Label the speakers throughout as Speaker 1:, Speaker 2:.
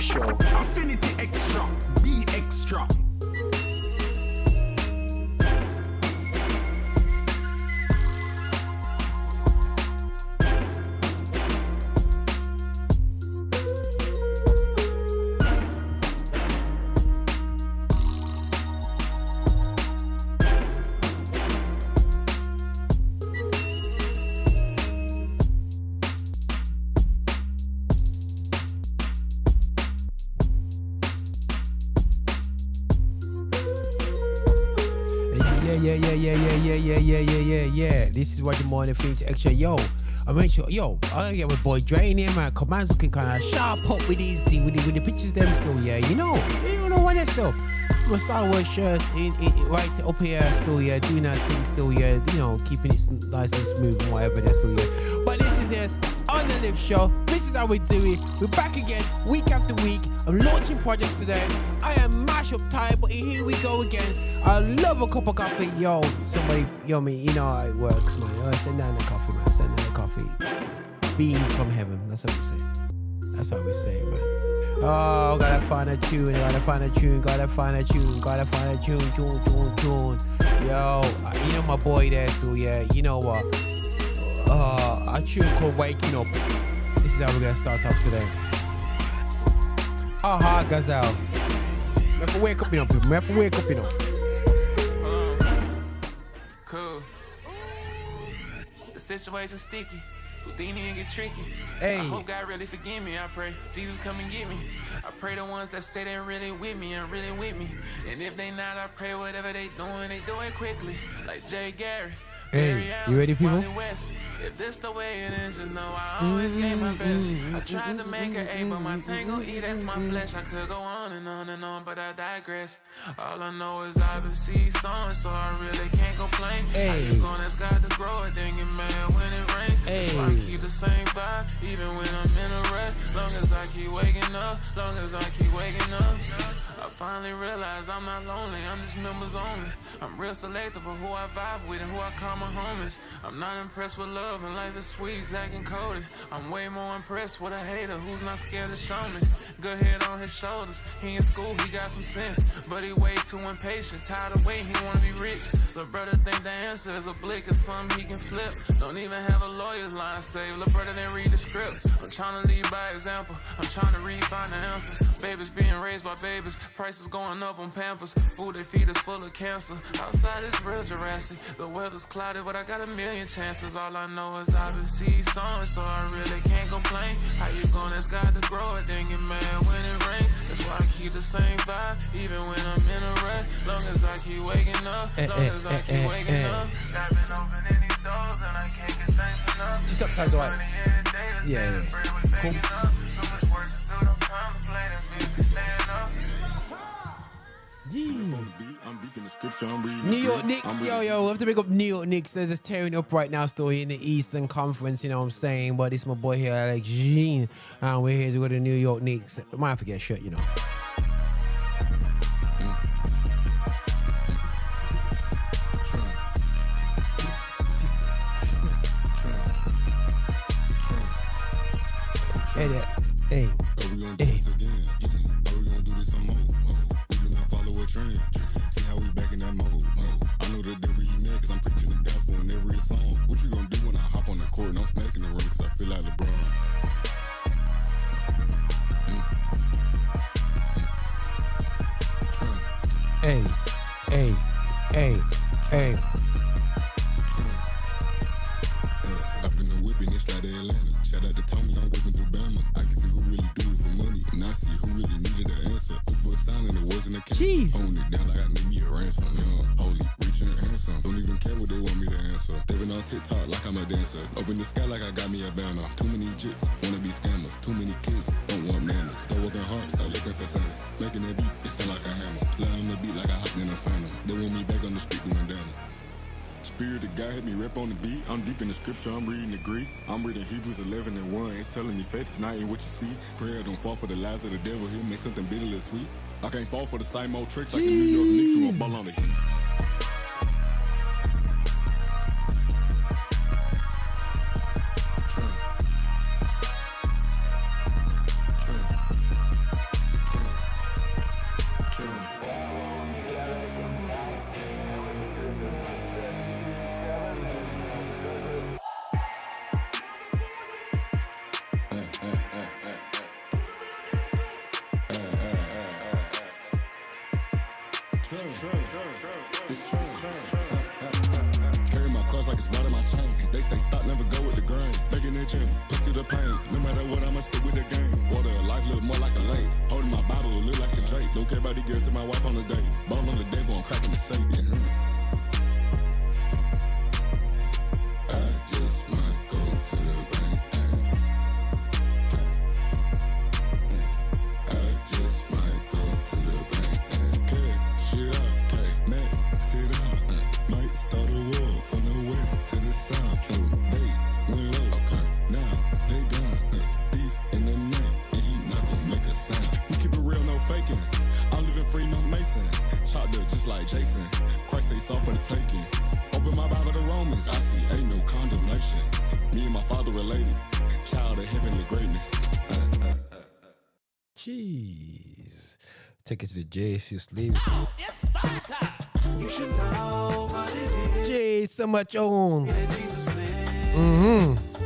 Speaker 1: show.
Speaker 2: Affinity Xtra, be extra.
Speaker 3: Yeah. This is what the morning things extra. Yo, I make sure, I gotta get my boy Dre in here, man. Cause man's looking kind of sharp up with these things, with the pictures them still, yeah. You know what that's still. My Star Wars shirt right up here still, yeah. Doing that thing still, yeah. You know, keeping it nice and smooth and whatever that's still, yeah. But this is us on the Live Show. This is how we do it. We're back again, week after week. I'm launching projects today. I am mash up time, but here we go again. I love a cup of coffee. Yo, somebody, me, you know how it works, man. Send down the coffee, man. Send down the coffee. Beans from heaven. That's what we say. That's how we say, man. Oh, gotta find a tune. Tune. Yo, you know my boy there still, yeah. You know what? A tune called Waking Up. This is how we're gonna start off today. Aha, Gazelle. We have to wake up, you know.
Speaker 4: Cool. The situation's sticky. Houdini and get tricky.
Speaker 3: Hey.
Speaker 4: I hope God really forgive me. I pray Jesus come and get me. I pray the ones that say they're really with me and really with me. And if they not, I pray whatever they doing, they do it quickly. Like Jay Gary.
Speaker 3: Hey, you ready, people?
Speaker 4: West. If this the way it is, just know I always gave my best. I tried to make an A, but my tango E, that's my flesh. I could go on and on and on, but I digress. All I know is I've been seeing songs, so I really can't complain.
Speaker 3: Hey.
Speaker 4: I just gonna got to grow it, then get mad when it rains.
Speaker 3: Hey.
Speaker 4: That's why I keep the same vibe, even when I'm in a rush. Long as I keep waking up, I finally realize I'm not lonely, I'm just members only. I'm real selective of who I vibe with and who I call my homies. I'm not impressed with love and life is sweet, Zach and Cody. I'm way more impressed with a hater who's not scared to show me. Good head on his shoulders, he in school, he got some sense. But he way too impatient, tired of waiting, he wanna be rich. Lil' brother think the answer is a blick or something he can flip. Don't even have a lawyer's line saved, lil' brother didn't read the script. I'm trying to lead by example, I'm trying to find the answers. Babies being raised by babies, prices going up on Pampers. Food they feed is full of cancer. Outside it's real Jurassic. The weather's clouded, but I got a million chances. All I know is I've been seeing songs, so I really can't complain. How you gonna ask God to grow it, then get mad when it rains? That's why I keep the same vibe, even when I'm in a rush. Long as I keep waking up, I've been opening these doors and I can't get thanks enough.
Speaker 3: Just upside the way. Yeah. Cool. New York Knicks, yo, we have to pick up New York Knicks. They're just tearing up right now, still in the Eastern Conference, you know what I'm saying? But it's my boy here, Alex Jean, and we're here to go to New York Knicks. I might have to get a shirt, you know. Hey.
Speaker 5: See how we back in that mode. I know the devil you mad cause I'm preaching the gospel in every song. What you gonna do when I hop on the court and I'm smacking the ring cause I feel like LeBron?
Speaker 3: Hey.
Speaker 5: Up in the whip and it's like Atlanta. Shout out to Tony, I'm whipping through Bama. I can see who really do it for money. And I see who really needed an answer. Over a sign and it wasn't a case.
Speaker 3: Jeez.
Speaker 5: Own it down like I need me a ransom. Young, holy, rich and handsome. Don't even care what they want me to answer. Stepping on TikTok like I'm a dancer. Open the sky like I got me a banner. Too many jits, wanna be scammers. Too many kids, don't want manners. Start working hard, start looking for Santa. Making that beat, it sound like a hammer. Slide on the beat like I hopped in a phantom. They want me back on the street doing damage. Spirit of God had me rap on the beat. I'm deep in the scripture, I'm reading the Greek. I'm reading Hebrews 11:1. It's telling me faith is not in what you see. Prayer don't fall for the lies of the devil. He'll make something bitterly sweet. I can't fall for the same old tricks like the New York Knicks who won't ball on the heat. related. Child of heavenly greatness.
Speaker 3: Jeez. Take it to the JC sleeves.
Speaker 1: You should know what it is.
Speaker 3: Jeez, so much owns.
Speaker 1: That Jesus lives.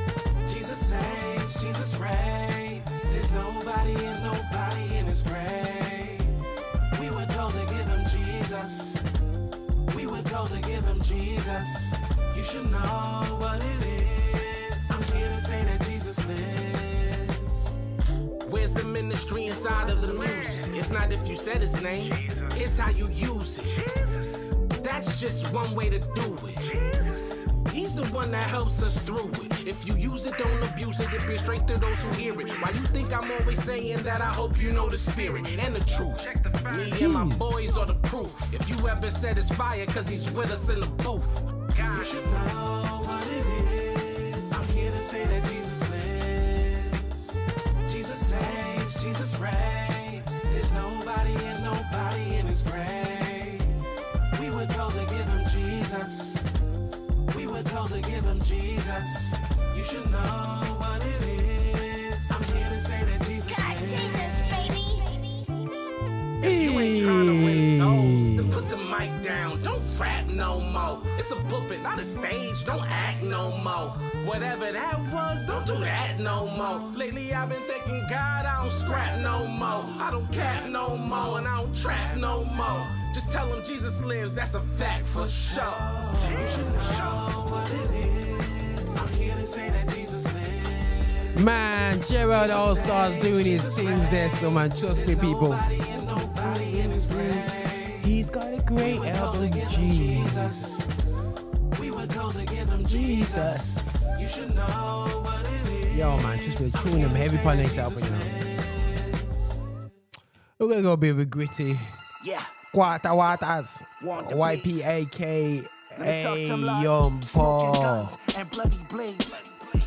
Speaker 1: Jesus saves, Jesus reigns. There's nobody and nobody in his grave. We were told to give him Jesus. We were told to give him Jesus. You should know what it is. I'm here to say that Jesus lives. Where's the ministry inside of the music? It's not if you said his name, it's how you use it. That's just one way to do it. He's the one that helps us through it. If you use it, don't abuse it. It be straight to those who hear it. Why you think I'm always saying that? I hope you know the spirit and the truth. Me and my boys are the proof. If you ever said it's fire, cause he's with us in the booth. You should know what it is. I'm here to say that Jesus lives. Jesus saves, Jesus reigns. There's nobody and nobody in his grave. We were told to give him Jesus. We were told to give him Jesus. You should know what it is. I'm here to say that Jesus lives. If you ain't trying to win souls, then put the mic down. Don't rap no more. It's a pulpit, not a stage. Don't act no more. Whatever that was, don't do that no more. Lately I've been thinking, God, I don't scrap no more. I don't cap no more, and I don't trap no more. Just tell him Jesus lives, that's a fact for sure. You should know what it is. I'm here to say that Jesus lives.
Speaker 3: Man, Gerald All Stars doing his things there, so man, trust me, people. He's got a great album, Jesus.
Speaker 1: We were told to give him Jesus. You should know what it is.
Speaker 3: Yo, man, just been tuning him heavy for next album, you know. We're gonna go a bit of a gritty.
Speaker 1: Yeah.
Speaker 3: Quarter Waters. YPAK. Young Paul.
Speaker 6: And bloody blades.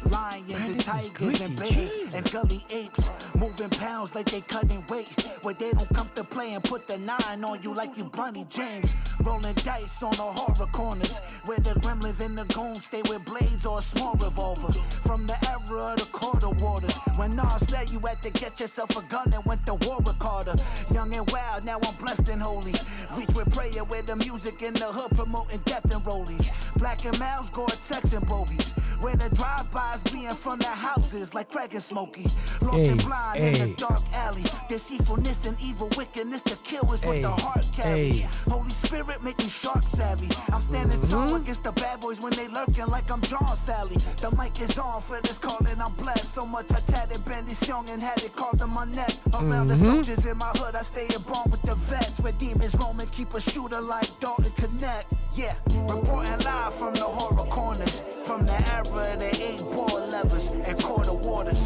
Speaker 6: Lions and tigers and bears and gully apes moving pounds like they cutting weight. Where they don't come to play and put the 9 on you like you Bronny James. Rolling dice on the horror corners where the gremlins and the goons stay with blades or a small revolver. From the era of the quarter waters, when Nas said you had to get yourself a gun and went to war with Carter. Young and wild, now I'm blessed and holy. Reach with prayer with the music in the hood promoting death and rollies. Black and Mouse, Gore-Tex and Bobies. Where the drive-bys be in front of houses like Craig and Smokey. Lost and blind in the dark alley. Deceitfulness and evil wickedness to kill is what the heart carries. Holy Spirit make me shark savvy. I'm standing tall against the bad boys when they lurking like I'm John Sally. The mic is on for this call and I'm blessed. So much I tatted Bendy's young and had it carved on my neck. Around the soldiers in my hood, I stay in bond with the vets. Where demons roam and keep a shooter like Dalton Connect. Yeah, reporting live from the horror corners. From the era of the 8-ball levers and quarter waters.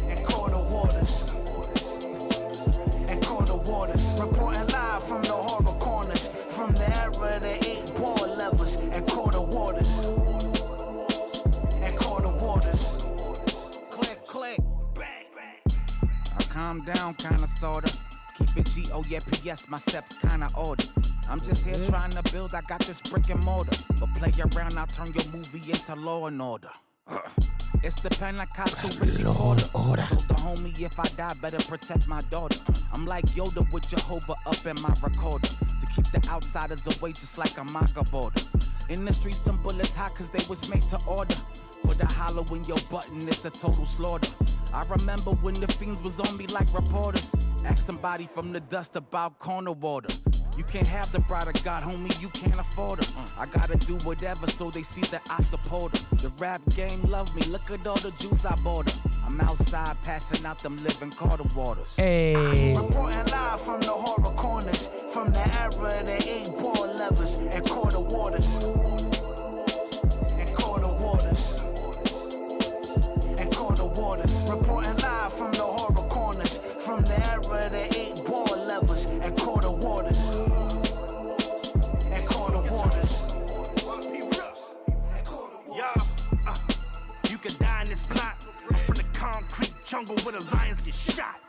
Speaker 6: And quarter waters. And quarter waters. Reporting live from the horror corners. From the era of the 8-ball levers and quarter waters. And quarter waters.
Speaker 7: Click, click, bang, bang. I calm down, kinda sorta. Keep it G-O, yeah, P.S. My steps kinda ordered. I'm just here trying to build, I got this brick and mortar. But play around, I'll turn your movie into Law and Order. It's the Pentecostal Richie Porter. Told the homie if I die, better protect my daughter. I'm like Yoda with Jehovah up in my recorder. To keep the outsiders away just like a MAGA border. In the streets, them bullets hot cause they was made to order. Put a hollow in your button, it's a total slaughter. I remember when the fiends was on me like reporters. Ask somebody from the dust about corner water. You can't have the bride of God, homie, you can't afford her. I gotta do whatever so they see that I support her. The rap game love me, look at all the Jews I bought her. I'm outside passing out them living quarter waters.
Speaker 3: Hey.
Speaker 6: Reporting live from the horror corners. From the era of the 8-ball levers and quarter waters. And quarter waters. And quarter waters. Reporting live from the horror corners. From the era of the 8-ball levers and quarter waters. And quarter waters.
Speaker 1: You can die in this plot. From the concrete jungle where the lions get shot.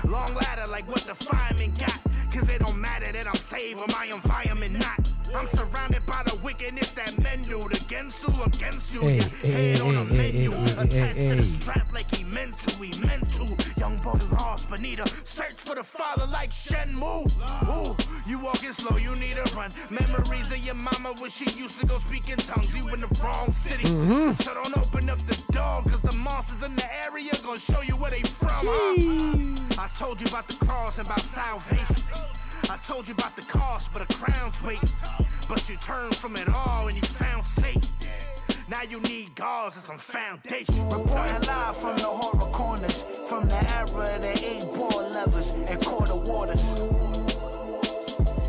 Speaker 1: Long ladder like what the fireman got.
Speaker 6: Cause it don't matter that I'm saved or my environment not. I'm surrounded by the wickedness that men do. Against you,
Speaker 3: Hey,
Speaker 6: your head on a menu. Attached to
Speaker 3: hey.
Speaker 6: the strap like he meant to. Young boy lost, but need a search for the father like Shenmue. Ooh, you walking slow, you need a run. Memories of your mama when she used to go speak in tongues. You in the wrong city. So don't open up the door, cause the monsters in the area gonna show you where they from. I told you about the cross and about salvation. I told you about the cost, but a crown's wait. But you turned from it all and you found Satan. Now you need gauze and some foundation. Reporting live from the horror corners, from the era of the 8-ball levers and quarter waters.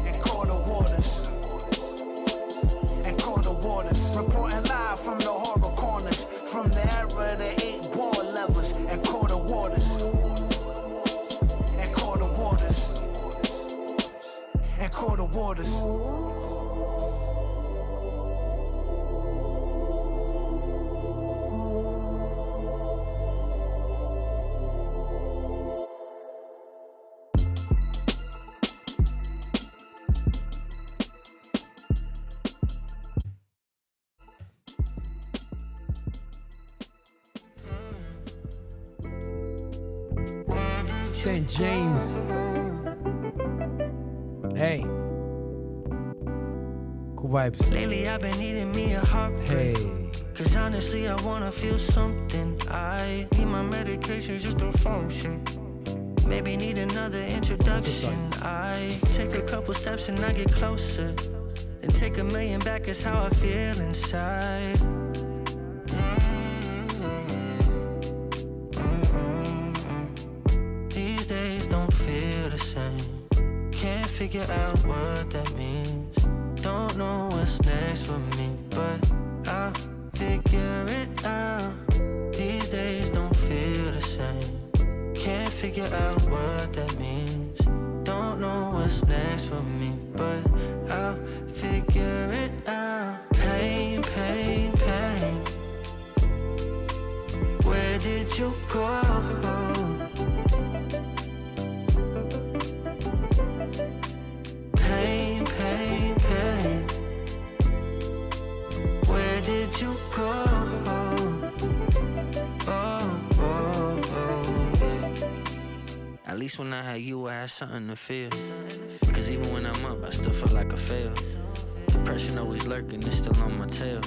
Speaker 6: And quarter waters. And quarter waters. Reporting live from the horror corners, from the era of the 8-ball levers and quarter waters. And quarter waters. And quarter waters.
Speaker 3: St. James. Hey. Cool vibes.
Speaker 8: Lately I've been needing me a heartbreak.
Speaker 3: Hey.
Speaker 8: Cause honestly I wanna feel something. I need my medications just to function. Maybe need another introduction. I take a couple steps and I get closer. Then take a million back is how I feel inside. These days don't feel the same. Can't figure out what that means. Don't know what's next for me, but I'll figure it out. These days don't feel the same. Can't figure out what that means. Don't know what's next for me, but I'll figure it out. Pain, pain, pain. Where did you go? Pain, pain, pain. Where did you go? Yeah. At least when I had you, I had something to feel. Cause even when I'm up, I still feel like I fail. Depression always lurking, it's still on my tail.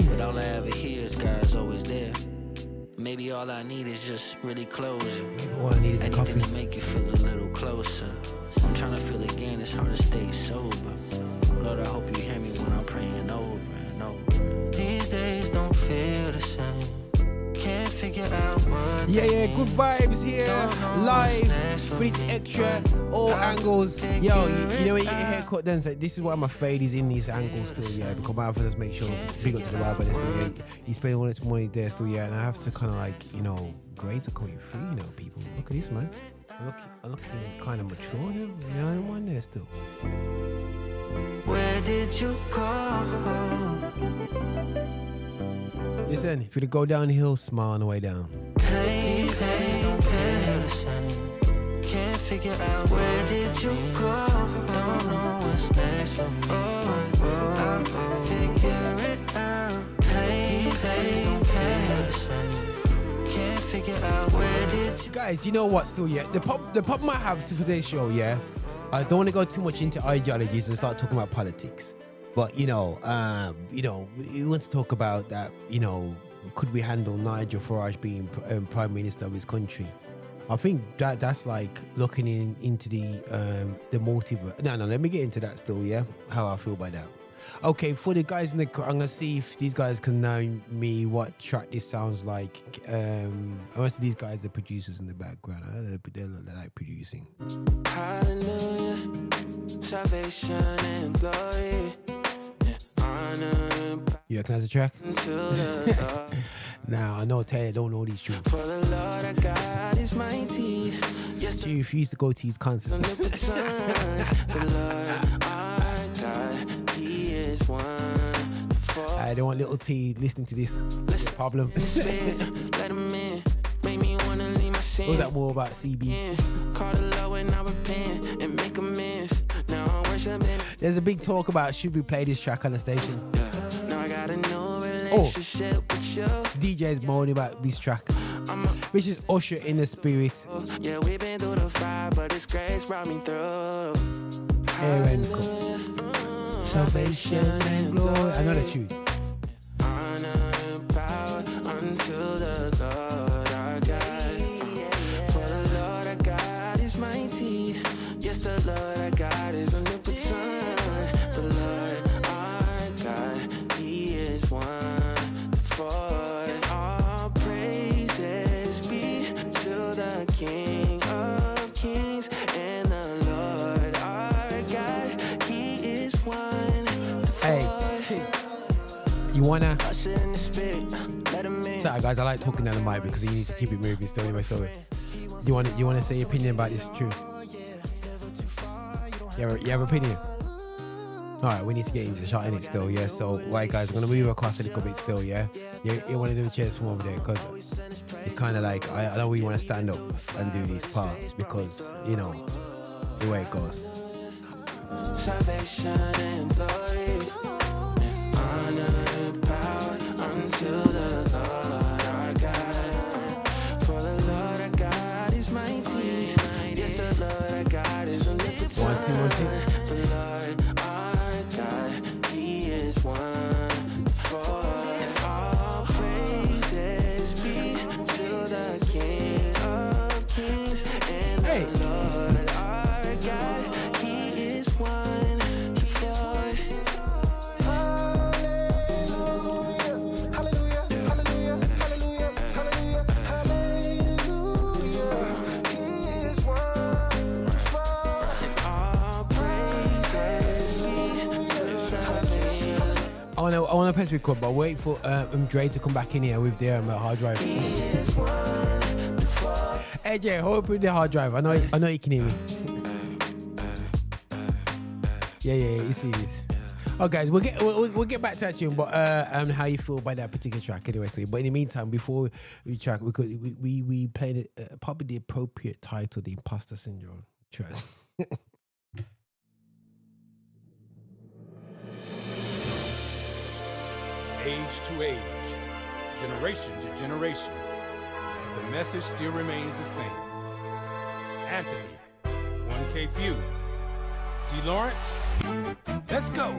Speaker 8: But all I ever hear is God's always there. Maybe all I need is just really closure.
Speaker 3: All I need is a
Speaker 8: Anything
Speaker 3: coffee.
Speaker 8: to make you feel a little closer. I'm trying to feel again, it's hard to stay sober. Lord, I hope you hear me when I'm praying over and over. These days don't feel the same. Can't figure out what
Speaker 3: Yeah, good vibes here, live, free to extra, all angles. Yo, you know when you get your haircut done, so this is why my fade is in these angles still, yeah, because my just make sure, big up to the barber, they say, yeah, he's spending all this money there still, yeah, and I have to kind of like, you know, grades are coming free, you know, people. Look at this, man. I'm looking kind of mature now, you know, I'm on there still.
Speaker 8: Where did you go?
Speaker 3: Listen, if you go downhill, smile on the way down.
Speaker 8: Pain, days don't feel the same. Can't figure out where did you go? Don't know what's next for me. I'll figure it out. Pain, days don't feel the same. Can't figure out where did you.
Speaker 3: Guys, you know what still, yeah? The problem I have for today's show, yeah? I don't want to go too much into ideologies and start talking about politics. But, we want to talk about that, could we handle Nigel Farage being Prime Minister of his country? I think that's like looking into the multiverse. No, let me get into that still, yeah? How I feel by that. Okay, for the guys in the I'm going to see if these guys can know me what track this sounds like. Most of these guys are producers in the background. They look like producing.
Speaker 4: Hallelujah, salvation and glory, and honor and power
Speaker 3: You reckon that's a track?
Speaker 4: to the Lord.
Speaker 3: Now, I know Taylor don't know these tunes.
Speaker 4: For the Lord our God is mighty. Yes,
Speaker 3: She refused to go to his concert.
Speaker 4: omnipotent. The Lord our God, He is wonderful.
Speaker 3: I don't want little T listening to this. It's a problem.
Speaker 4: Spirit, let Him in. Make me wanna leave my sin.
Speaker 3: What was that more about CB?
Speaker 4: Call the Lord when I repent and make amends.
Speaker 3: There's a big talk about should we play this track on the station.
Speaker 8: Now I got a new relationship with you.
Speaker 3: DJ's moaning about this track, which is Usher in the Spirit.
Speaker 8: Yeah, we've been through the fire, but His grace brought me through.
Speaker 3: Aaron, salvation and glory. I know the tune.
Speaker 8: Honor and power unto the Lord our God. For the Lord our God is mighty. Yes, the Lord our God is omnipotent. The Lord our God, He is wonderful. All praises be to the King of Kings and the Lord our God. He is wonderful.
Speaker 3: Hey, you wanna? Sorry guys, I like talking down the mic because you need to keep it moving still anyway. So, you wanna say your opinion about this tune? You have an opinion? Alright, we need to get into the shot in it still, yeah. So, right guys, we're gonna move across a little bit still, yeah. You wanna do the chairs from over there because it's kind of like I don't really want to stand up and do these parts because you know the way it goes.
Speaker 8: Salvation and glory, honor and power unto the Lord our God. For the Lord our God is mighty. Yes, the Lord our God is omnipotent.
Speaker 3: 1, 2, 1, 2.
Speaker 8: The Lord our God, He is wonderful. All praises be to the King of Kings and the Lord our God. He is wonderful.
Speaker 3: I want to press record, but wait for Dre to come back in here with the hard drive. Hey Jay, hold up the hard drive. I know you can hear me. Yeah, you see it. Oh guys, we'll get back to that tune, but how you feel by that particular track anyway. So, but in the meantime, before we track, we played probably the appropriate title, the Imposter Syndrome track.
Speaker 9: Age to age, generation to generation, the message still remains the same. Anthony, 1K Few, D. Lawrence, let's go.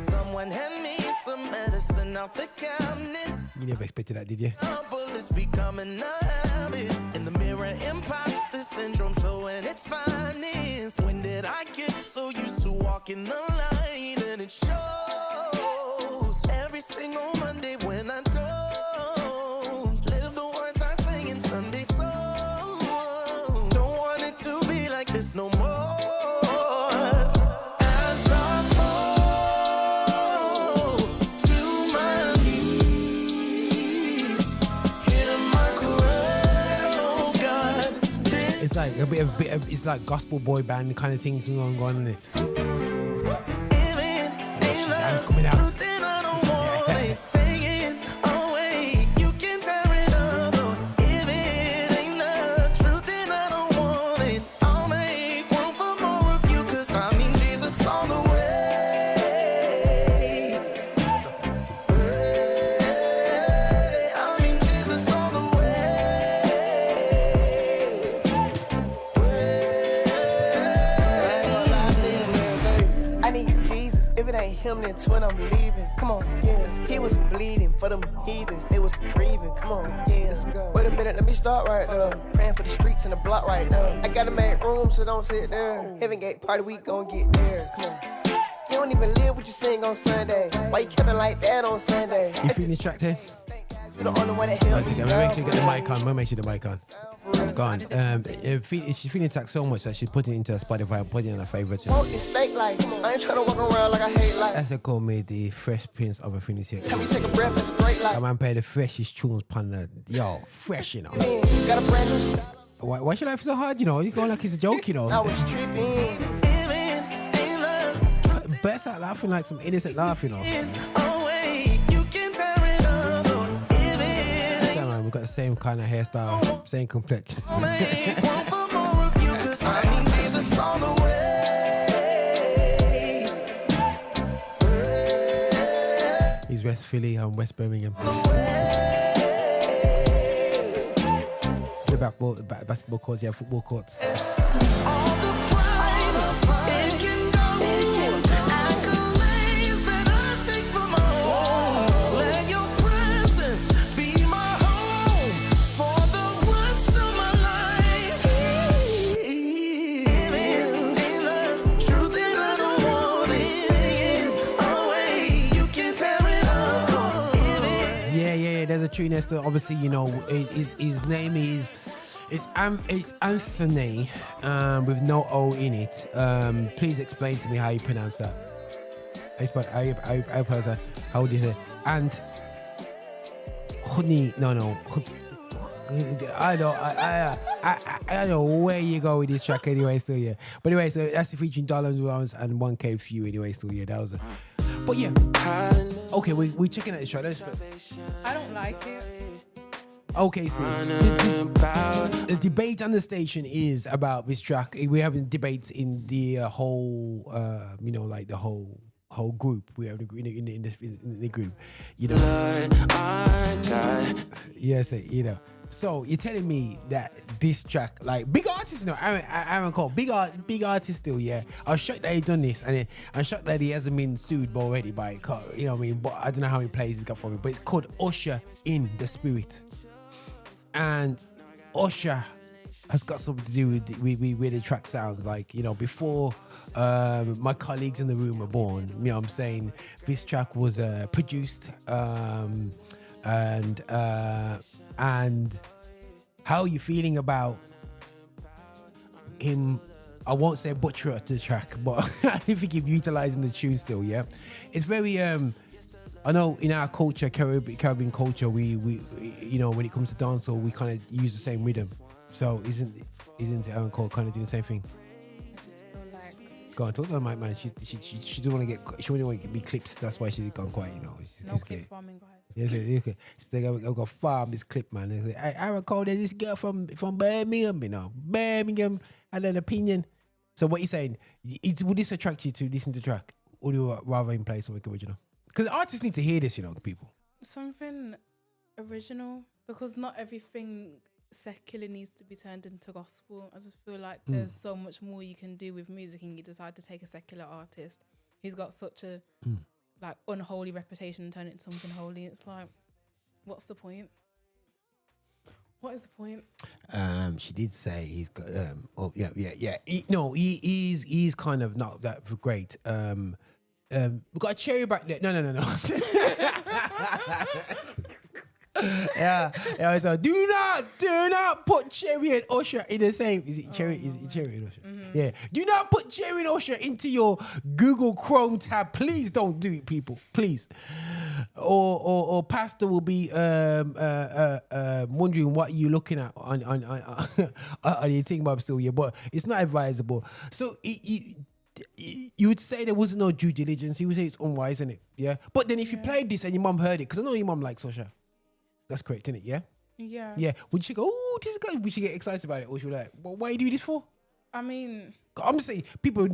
Speaker 8: Someone hand me some medicine out the cabinet.
Speaker 3: You never expected that, did you?
Speaker 8: Bullets becoming a habit. In the mirror, imposter syndrome showing its finest. When did I get so used to walking the line? And it shows every single Monday when I don't live the words I sing in Sunday songs. Don't want it to be like this no more. As I fall to my knees, hear my cry, oh God.
Speaker 3: It's like a bit of it's like gospel boy band kind of thing going on in it. Shazam's coming out.
Speaker 10: Him then twin, I'm leaving. Come on, yes. He was bleeding for them heathens. They was grieving. Come on, yes. Wait a minute, let me start right there. Praying for the streets and the block right now. I gotta make room, so don't sit there. Heaven Gate party, we gon' get there. Come on. You don't even live what you sing on Sunday. Why you keeping like that on Sunday?
Speaker 3: You feeling this track, Tim?
Speaker 10: You're the only one that helped me.
Speaker 3: Make sure you get the mic on. We'll make sure the mic on. Gone. She's feeling track so much that she's putting it into Spotify and putting it in her favorites.
Speaker 10: It's fake life. I ain't trying to walk around like I hate life.
Speaker 3: That's a call me the Fresh Prince of Affinity.
Speaker 10: Tell me take a breath, it's a great life.
Speaker 3: That man play the freshest tunes pan the fresh, you know.
Speaker 10: Got a brand new style.
Speaker 3: Why should life so hard, you know? You go like it's a joke, you know.
Speaker 10: I was tripping.
Speaker 3: Best out laughing like some innocent laugh, you know. We've got the same kind of hairstyle, same complexion. is West Philly and West Birmingham. It's the basketball courts, yeah, football courts. There's a tune there still. Obviously, you know, his name is it's Anthony with no O in it. Please explain to me how you pronounce that. How do you say? And honey, no. I don't know where you go with this track anyway. Still, yeah. But anyway, so that's the featuring Dollars and 1K Few anyway. Still, yeah. That was a. But yeah. Okay, we checking out this track.
Speaker 11: I don't like it.
Speaker 3: Okay, Steve. The debate on the station is about this track. We're having debates in the whole, like the whole group. We have in the group, you know. Yes, you know. So you're telling me that this track, like big artists, you know, Aaron Cole, big artist still, yeah. I was shocked that he done this, and I'm shocked that he hasn't been sued already by it. You know what I mean? But I don't know how many plays he's got for me. But it's called Usher in the Spirit, and Usher has got something to do with where the track sounds like. You know, before my colleagues in the room were born, you know what I'm saying, this track was produced and how are you feeling about him? I won't say butcher the track, but I think he's utilizing the tune still, yeah. It's very I know in our culture, Caribbean culture, we you know, when it comes to dancehall, we kind of use the same rhythm. So isn't Aaron Cole kind of doing the same thing? Go on, talk to the mic, man. She doesn't want to be clipped. That's why she's gone quiet, you know. She's
Speaker 11: no clip farming, guys.
Speaker 3: Yes, okay. She's like, I've got to farm this clip, man. They say, hey, Aaron Cole, there's this girl from Birmingham, you know. Birmingham had an opinion. So what you saying? Would this attract you to listen to the track? Or do you rather him play something original? Because artists need to hear this, you know, people.
Speaker 11: Something original, because not everything secular needs to be turned into gospel. I just feel like there's so much more you can do with music, and you decide to take a secular artist who's got such a like unholy reputation and turn it into something holy. It's like, what's the point? What is the point?
Speaker 3: She did say he's got he's kind of not that great. We got a cherry back there. No. yeah. So do not put Cherry and Usher in the same. Is it Cherry? Is it Cherry and Usher? Mm-hmm. Yeah. Do not put Cherry and Usher into your Google Chrome tab. Please don't do it, people. Please. Or Pastor will be wondering what you're looking at on your thing, Bob. Still, yeah. But it's not advisable. So you would say there was no due diligence. You would say it's unwise, isn't it? Yeah. But then if you played this and your mum heard it, because I know your mum likes Usher. That's correct, isn't it? Yeah?
Speaker 11: Yeah.
Speaker 3: Yeah. Would she go, oh, this guy, would she get excited about it? Or she would like, well, why are you doing this for?
Speaker 11: I mean,
Speaker 3: I'm just saying, people who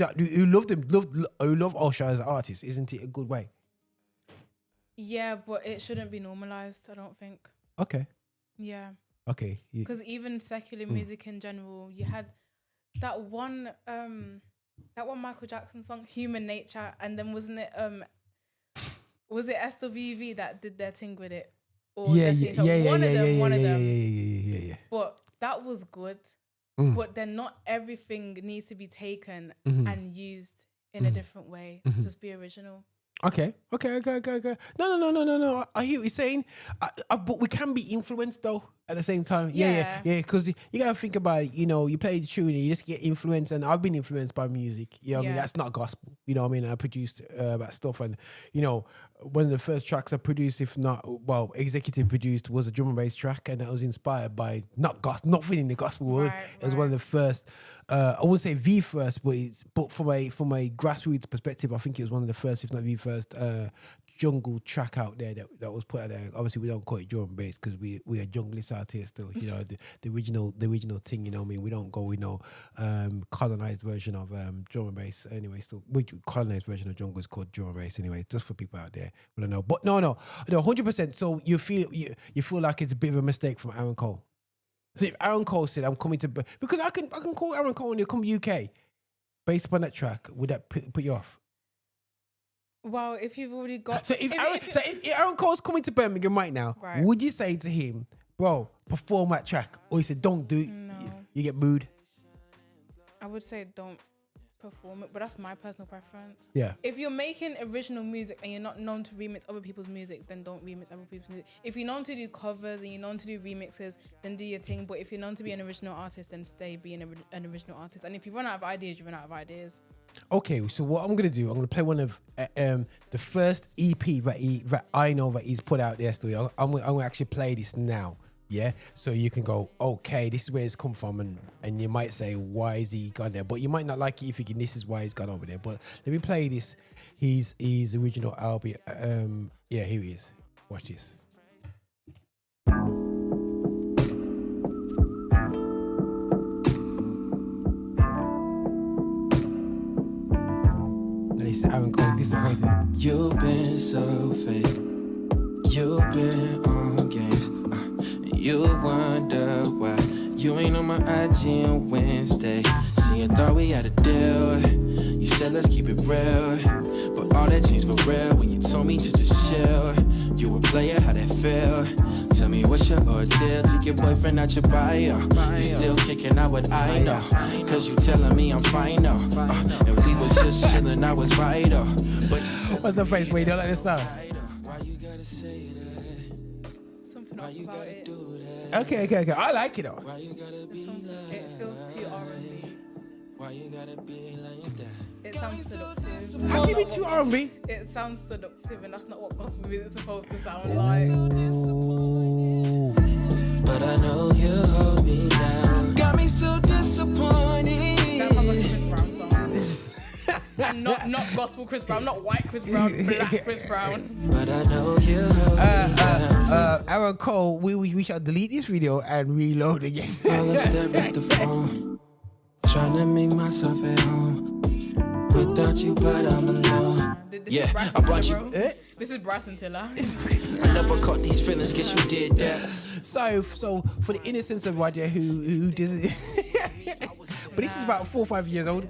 Speaker 3: love Usher as an artist, isn't it a good way?
Speaker 11: Yeah, but it shouldn't be normalized, I don't think.
Speaker 3: Okay.
Speaker 11: Yeah.
Speaker 3: Okay.
Speaker 11: Because even secular music in general, you had that one Michael Jackson song, Human Nature, and then was it SWV that did their thing with it? Or one of them. Yeah. But that was good. But then not everything needs to be taken and used in a different way. Just be original.
Speaker 3: Okay. No. I hear what you're saying. But we can be influenced though at the same time. Yeah. Because you gotta think about it. You know, you play the tune and you just get influenced. And I've been influenced by music. You know what I mean? That's not gospel. You know what I mean? I produced that stuff, and you know, one of the first tracks I produced, if not, well, executive produced, was a drum and bass track, and that was inspired by nothing in the gospel world. It was one of the first. I wouldn't say the first, but from a grassroots perspective, I think it was one of the first, if not the first, jungle track out there that was put out there. Obviously, we don't call it drum and bass because we are junglist out here still. You know, the original thing. You know what I mean? We don't go with no colonized version of drum and bass. Anyway, still, which colonized version of jungle is called drum and bass. Anyway, just for people out there who don't know. But no, 100%. So you feel like it's a bit of a mistake from Aaron Cole. So if Aaron Cole said, "I'm coming to," because I can call Aaron Cole when you come UK, based upon that track, would that put you off?
Speaker 11: Well, if you've already got...
Speaker 3: So if Aaron Cole's coming to Birmingham right now,
Speaker 11: Right.
Speaker 3: would you say to him, bro, perform that track? Or you said, don't do it,
Speaker 11: No.
Speaker 3: you get booed?
Speaker 11: I would say don't perform it, but that's my personal preference.
Speaker 3: Yeah.
Speaker 11: If you're making original music and you're not known to remix other people's music, then don't remix other people's music. If you're known to do covers and you're known to do remixes, then do your thing. But if you're known to be an original artist, then stay being an original artist. And if you run out of ideas, you run out of ideas.
Speaker 3: Okay, so what I'm gonna do, I'm gonna play one of the first EP that I know that he's put out there. Still, I'm gonna actually play this now. Yeah, so you can go, okay, this is where it's come from, and you might say, why is he gone there? But you might not like it if you thinking this is why he's gone over there. But let me play this. His original album. Yeah, here he is. Watch this. This is Aaron Cole, Disappointed.
Speaker 1: You've been so fake. You've been on games. You wonder why you ain't on my IG on Wednesday. See, I thought we had a deal. You said let's keep it real, but all that changed for real when you told me to just chill. You a player, how that feel? Tell me what's your ordeal? Take your boyfriend out your bio. You still kicking out what I know, cause you telling me I'm fine though. And we was just chilling, I was vital. But
Speaker 3: what's the phrase where you don't like this stuff?
Speaker 1: Why you gotta say that?
Speaker 11: Something off about it.
Speaker 3: Okay. I like it though.
Speaker 1: Why you gotta be like
Speaker 11: It feels too R&B.
Speaker 1: Why you gotta be like that?
Speaker 11: It sounds seductive.
Speaker 3: How can you be too R&B?
Speaker 11: It sounds seductive, and that's not what gospel music is supposed to sound like.
Speaker 1: But I know you hold me down. Got me so disappointed.
Speaker 11: That sounds like a Chris Brown song. And not gospel Chris Brown, not white Chris Brown, black Chris Brown.
Speaker 1: But I know you hold me down.
Speaker 3: Aaron Cole, we shall delete this video and reload again.
Speaker 1: All I stare at the phone, trying to make myself at home. Without you, but I'm alone.
Speaker 11: This is
Speaker 1: I brought you.
Speaker 11: This is Bryson Tiller.
Speaker 1: I never caught these feelings, guess you did that.
Speaker 3: So for the innocence of Roger who doesn't, but this is about 4 or 5 years old.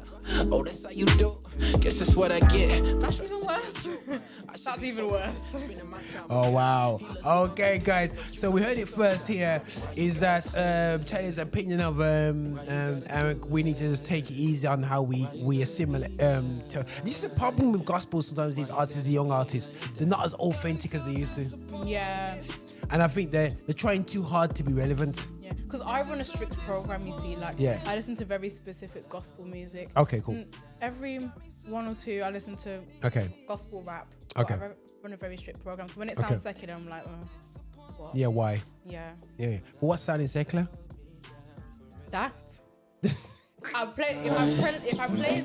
Speaker 1: Oh, that's how you do. Guess that's what I get.
Speaker 11: That's even worse. That's even worse.
Speaker 3: Oh wow. Okay, guys. So we heard it first here. Is that Taylor's opinion of Aaron? We need to just take it easy on how we assimilate. This is the problem with gospel. Sometimes these artists, the young artists, they're not as authentic as they used to.
Speaker 11: Yeah.
Speaker 3: And I think they're trying too hard to be relevant.
Speaker 11: Yeah. Because I run a strict program. You see, like I listen to very specific gospel music.
Speaker 3: Okay, cool.
Speaker 11: Every 1 or 2, I listen to gospel rap.
Speaker 3: Okay.
Speaker 11: I run a very strict program. So when it sounds secular, I'm like, what?
Speaker 3: Yeah, why?
Speaker 11: Yeah.
Speaker 3: Yeah. But what's sounding secular?
Speaker 11: That. If I play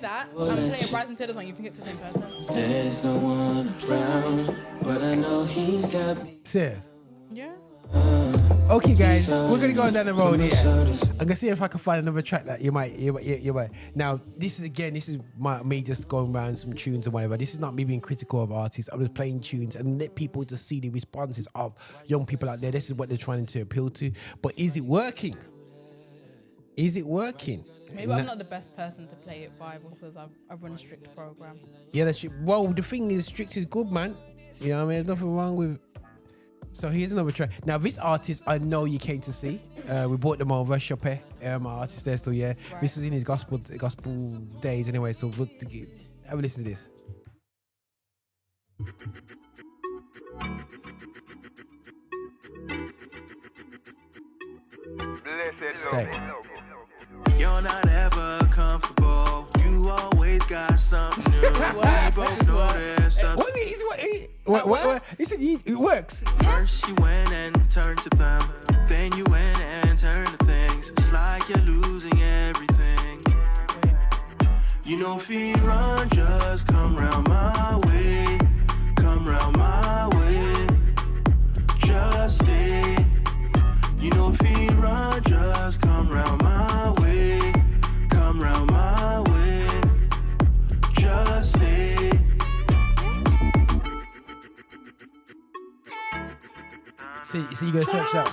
Speaker 11: that, I'm playing Bryson Tiller song. You think it's the same person?
Speaker 1: There's no one around, but I know he's got me.
Speaker 3: Serious?
Speaker 11: Yeah.
Speaker 3: Okay, guys, we're gonna go down the road here. I'm gonna see if I can find another track that you might. Now, this is me just going around some tunes and whatever. This is not me being critical of artists. I'm just playing tunes and let people just see the responses of young people out there. This is what they're trying to appeal to. But is it working? Is it working?
Speaker 11: Maybe I'm not the best person to play it by because I run a strict program.
Speaker 3: Yeah, that's true. Well, the thing is, strict is good, man. You know what I mean? There's nothing wrong with. So here's another track. Now, this artist I know you came to see. We brought them over, Chopin, my artist there still, yeah. Right. This was in his gospel days anyway, so we'll have a listen to this. Stay.
Speaker 1: You're not ever comfortable. You always got something new. We both know there's something.
Speaker 3: What? He said it works.
Speaker 1: First you went and turned to them. Then you went and turned to things. It's like you're losing everything. You know, if you run, just come round my way. Come round my
Speaker 3: So you gonna search that?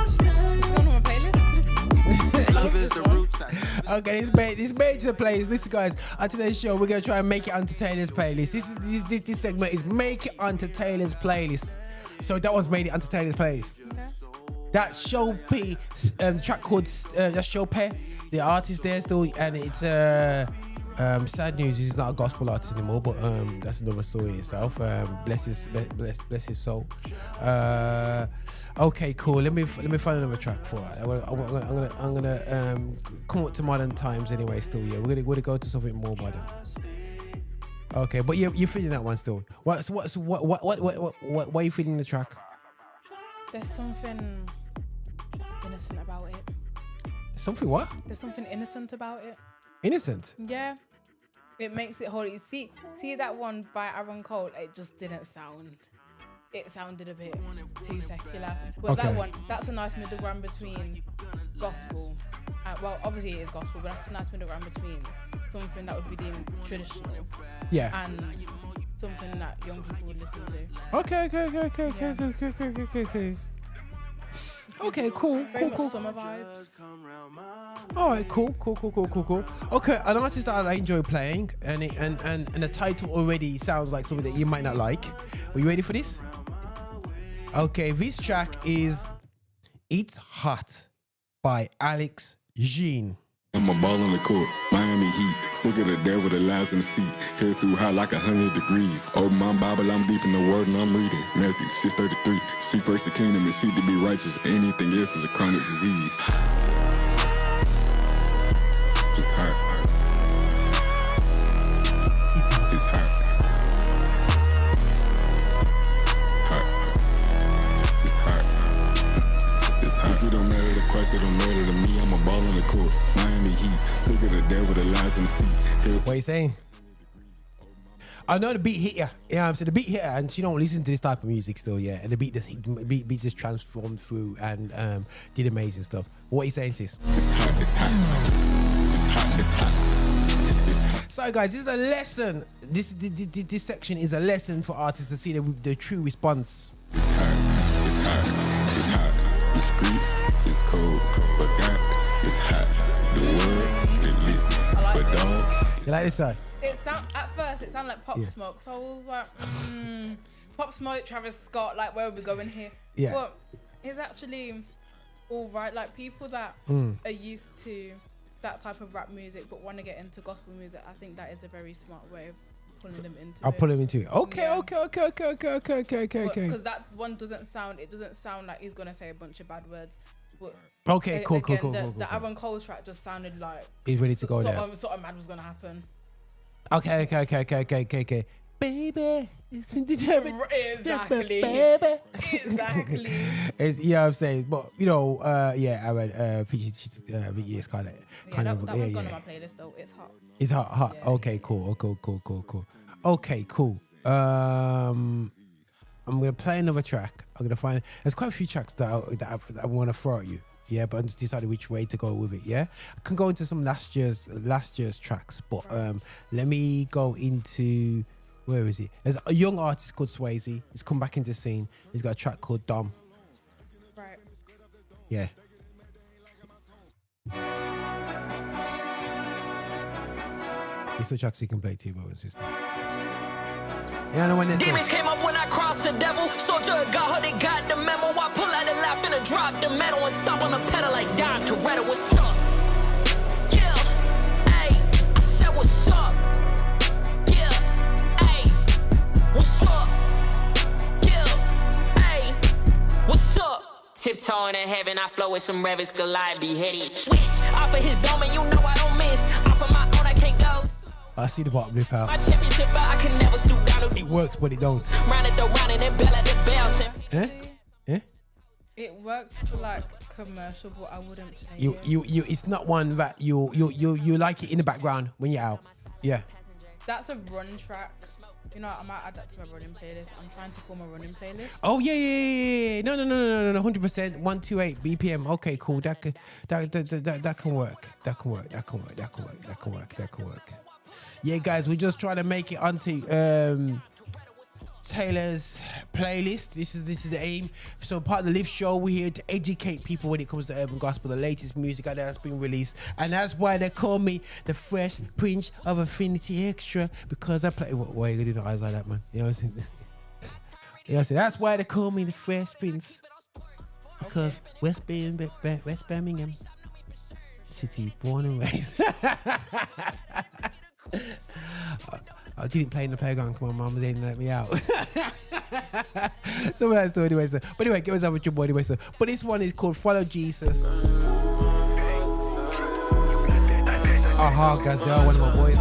Speaker 11: It's going on my playlist.
Speaker 1: Love is the root.
Speaker 3: Okay, this made to the playlist. Listen, guys, on today's show, we're gonna try and make it onto Taylor's playlist. This segment is make it onto Taylor's playlist. So that was made it onto Taylor's playlist.
Speaker 11: Okay.
Speaker 3: That's Show P, track called that's Show P. The artist there still, and it's sad news. He's not a gospel artist anymore, but that's another story in itself. Bless his soul. Okay, cool. Let me find another track for it. I'm gonna come up to modern times anyway. Still, yeah, we're gonna go to something more modern. Okay, but you're feeling that one still. What are you feeling the track?
Speaker 11: There's something innocent about it.
Speaker 3: Something what?
Speaker 11: There's something innocent about it.
Speaker 3: Innocent.
Speaker 11: Yeah. It makes it holy. See that one by Aaron Cole? It just didn't sound. It sounded a bit too secular. But
Speaker 3: Okay.
Speaker 11: that one, that's a nice middle ground between gospel. Well, obviously it is gospel, but that's a nice middle ground between something that would be deemed traditional.
Speaker 3: Yeah.
Speaker 11: And something that young people would listen to.
Speaker 3: Okay. Okay, cool.
Speaker 11: Very much summer vibes.
Speaker 3: All right, cool. Okay, an artist that I enjoy playing, and the title already sounds like something that you might not like. Are you ready for this? Okay, this track is "It's Hot" by Alex Jean.
Speaker 5: I'm a ball on the court, Miami Heat. Sick of the devil that lies in the seat. Head too high like 100 degrees. Open my Bible, I'm deep in the word and I'm reading. Matthew 6:33. Seek first the kingdom and seek to be righteous. Anything else is a chronic disease. It's hot. It's hot. Hot. It's hot. It's hot. If it don't matter to Christ, it don't matter to me. I'm a ball on the court. Miami Heat. Sick of the devil that lies in the seat.
Speaker 3: What are you saying? I know the beat hit ya. Yeah, I'm saying the beat hit ya, and she don't listen to this type of music still, yeah. And the beat just transformed through and did amazing stuff. What are you saying, sis? So, guys, this is a lesson. This section is a lesson for artists to see the true response.
Speaker 5: It's hot. The streets is cold, but God is hot. The world is lit, but dog.
Speaker 3: You like this side?
Speaker 11: At first it sounded like Pop Smoke, so I was like, Pop Smoke, Travis Scott, like where are we going here?
Speaker 3: Yeah.
Speaker 11: But it's actually all right. Like people that are used to that type of rap music but want to get into gospel music, I think that is a very smart way of pulling them into
Speaker 3: I'll
Speaker 11: it.
Speaker 3: pull him into it. Okay.
Speaker 11: Because that one doesn't sound like he's gonna say a bunch of bad words. But
Speaker 3: Okay, cool.
Speaker 11: The Aaron Cole track just sounded like
Speaker 3: He's ready to go there.
Speaker 11: Something mad was gonna happen.
Speaker 3: Okay. Baby.
Speaker 11: Exactly.
Speaker 3: Baby.
Speaker 11: Exactly.
Speaker 3: Yeah, I'm saying, but I read VG's kind of.
Speaker 11: That one's gone on my playlist though. It's hot.
Speaker 3: It's hot.
Speaker 11: Yeah.
Speaker 3: Okay, cool. Okay, cool. I'm gonna play another track. I'm gonna find. There's quite a few tracks that I want to throw at you. Yeah, but I just decided which way to go with it. Yeah, I can go into some last year's tracks, but let me go into. Where is he? There's a young artist called Swayze. He's come back into the scene. He's got a track called Dom.
Speaker 11: Right.
Speaker 3: Yeah. These are tracks you can play too, brothers and sisters. Yeah, I know when this
Speaker 12: Demons came up when I crossed the devil. Soldier of God, how they got the memo. I pull out the lap and I drop the metal and stomp on the pedal like Don Toretto. What's up? Yeah, hey, I said what's up? Yeah, hey, what's up? Yeah, hey, what's up? Tiptoeing in heaven, I flow with some revers, Goliath beheaded. Switch off of his dome and you know I don't miss. Off of my own, I can't go.
Speaker 3: I see the bottom lip out.
Speaker 12: My championship, I can never stoop down.
Speaker 3: It works, but it don't.
Speaker 12: Round it, round it, and bell at the bell.
Speaker 3: Eh?
Speaker 11: It works for like commercial, but I wouldn't play
Speaker 3: You.
Speaker 11: it.
Speaker 3: It's not one that you like it in the background when you're out. Yeah.
Speaker 11: That's a run track. You know, I might add that to my running playlist. I'm trying to form a running playlist.
Speaker 3: Oh yeah. No. 100%. 128 BPM. Okay, cool. That can work. That can work. Yeah, guys, we're just trying to make it onto Taylor's playlist. This is the aim. So part of the Live Show, we're here to educate people when it comes to urban gospel, the latest music out there that's been released, and that's why they call me the Fresh Prince of Affinity Xtra, because I play. Why are you gonna do the eyes like that, man? You know what I'm saying? You know what I'm saying? That's why they call me the Fresh Prince, because West Birmingham City, born and raised. I didn't play in the playground because my mum didn't let me out. So that's the anyway. So, but anyway, get us up with your boy anyway. So, but this one is called Follow Jesus. Aha, Gazelle, one of my boys.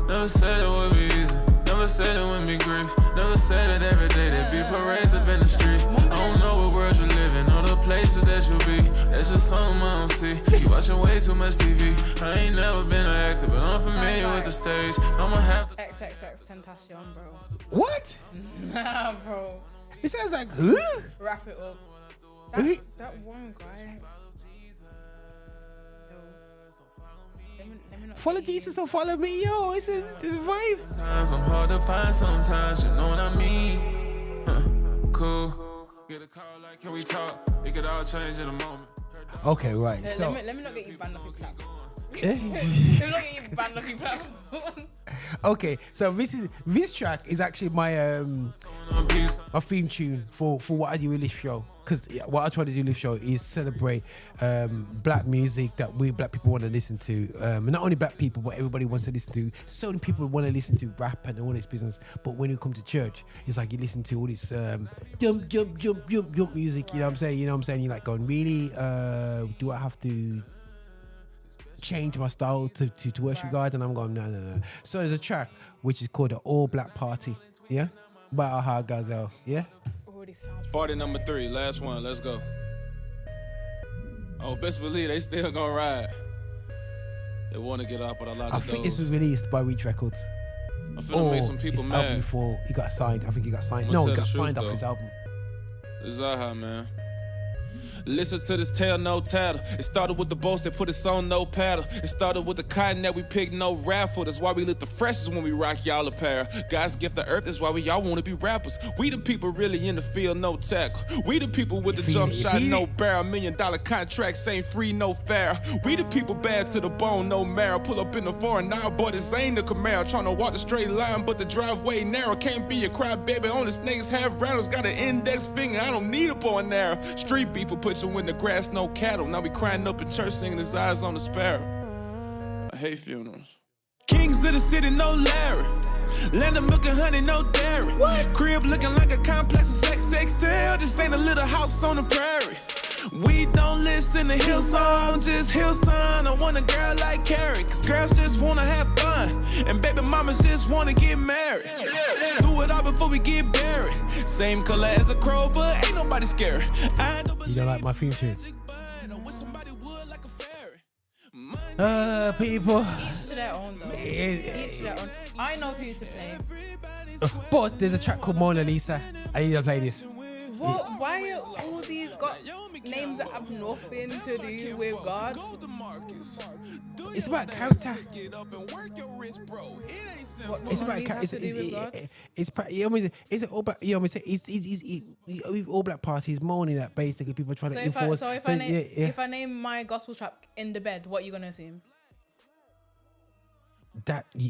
Speaker 4: Never said it would be easy, never said it would be grief, never said it every day. There'd be parades up in the street. I don't know what world you live in, or the places that you be. That's just something I don't see. You watching way too much TV. I ain't never been an actor, but I'm familiar with the stage. I'ma have to
Speaker 11: XXX Tentacion, bro.
Speaker 3: What?
Speaker 11: Nah, bro.
Speaker 3: It sounds like, huh?
Speaker 11: Wrap it up. That one guy.
Speaker 3: Follow Jesus or follow me, yo. It's a vibe.
Speaker 4: Sometimes I'm hard to find, sometimes you know what I mean. Cool. Get a call like, can we talk? It could all change in a moment.
Speaker 3: Okay, right. So
Speaker 11: let me not get you banned off your platform.
Speaker 3: Eh?
Speaker 11: Let me not get you banned off your platform.
Speaker 3: Okay, so this track is actually my theme tune for what I do with this show. Because what I try to do with this show is celebrate black music that we black people want to listen to. Not only black people, but everybody wants to listen to. So many people want to listen to rap and all this business. But when you come to church, it's like you listen to all this jump music. You know what I'm saying? You're like going, really? Do I have to change my style to worship God? And I'm going, no. So there's a track which is called the All Black Party, yeah, by Aha Gazelle, yeah.
Speaker 4: Party number 3, last one, let's go. Oh, best believe they still gonna ride. They want to get up, but I like
Speaker 3: I think this was released by Reach Records.
Speaker 4: I'm finna make some people mad.
Speaker 3: Before he got signed. I think he got signed. No, he got signed off his album.
Speaker 4: This is Aha, man. Listen to this tale, no tattle. It started with the boats that put us on no paddle. It started with the cotton that we picked, no raffle. That's why we look the freshest when we rock y'all apparel. God's gift to earth, that's why we all wanna be rappers. We the people really in the field, no tackle. We the people with the jump shot, no barrel. $1 million contracts ain't free, no fair. We the people bad to the bone, no marrow. Pull up in the foreign now, boy, this ain't the Camaro. Tryna walk the straight line, but the driveway narrow. Can't be a cry baby on this niggas have rattles. Got an index finger, I don't need a bow and arrow. Street beef will put you in the grass, no cattle. Now we crying up in church, singing his eyes on the sparrow. I hate funerals. Kings of the city, no Larry. Land of milk and honey, no dairy. What? Crib looking like a complex of XXL. This ain't a little house on the prairie. We don't listen to Hillsong, just Hillsong. I want a girl like Carrie, cause girls just wanna have fun. And baby mamas just wanna get married. Do it all before we get buried. Same color as a crow, but ain't nobody scared.
Speaker 3: You don't like my theme tune? People.
Speaker 11: Each to their own, though. Each to their own. I know who to play.
Speaker 3: But there's a track called Mona Lisa. I need to play this.
Speaker 11: What? Why are all these got names that have nothing to do with God?
Speaker 3: It's about character.
Speaker 11: It's about character.
Speaker 3: It's all about. It's all black parties moaning that basically people are trying to enforce.
Speaker 11: If I name my gospel track In the Bed, what are you gonna assume?
Speaker 3: That
Speaker 11: No.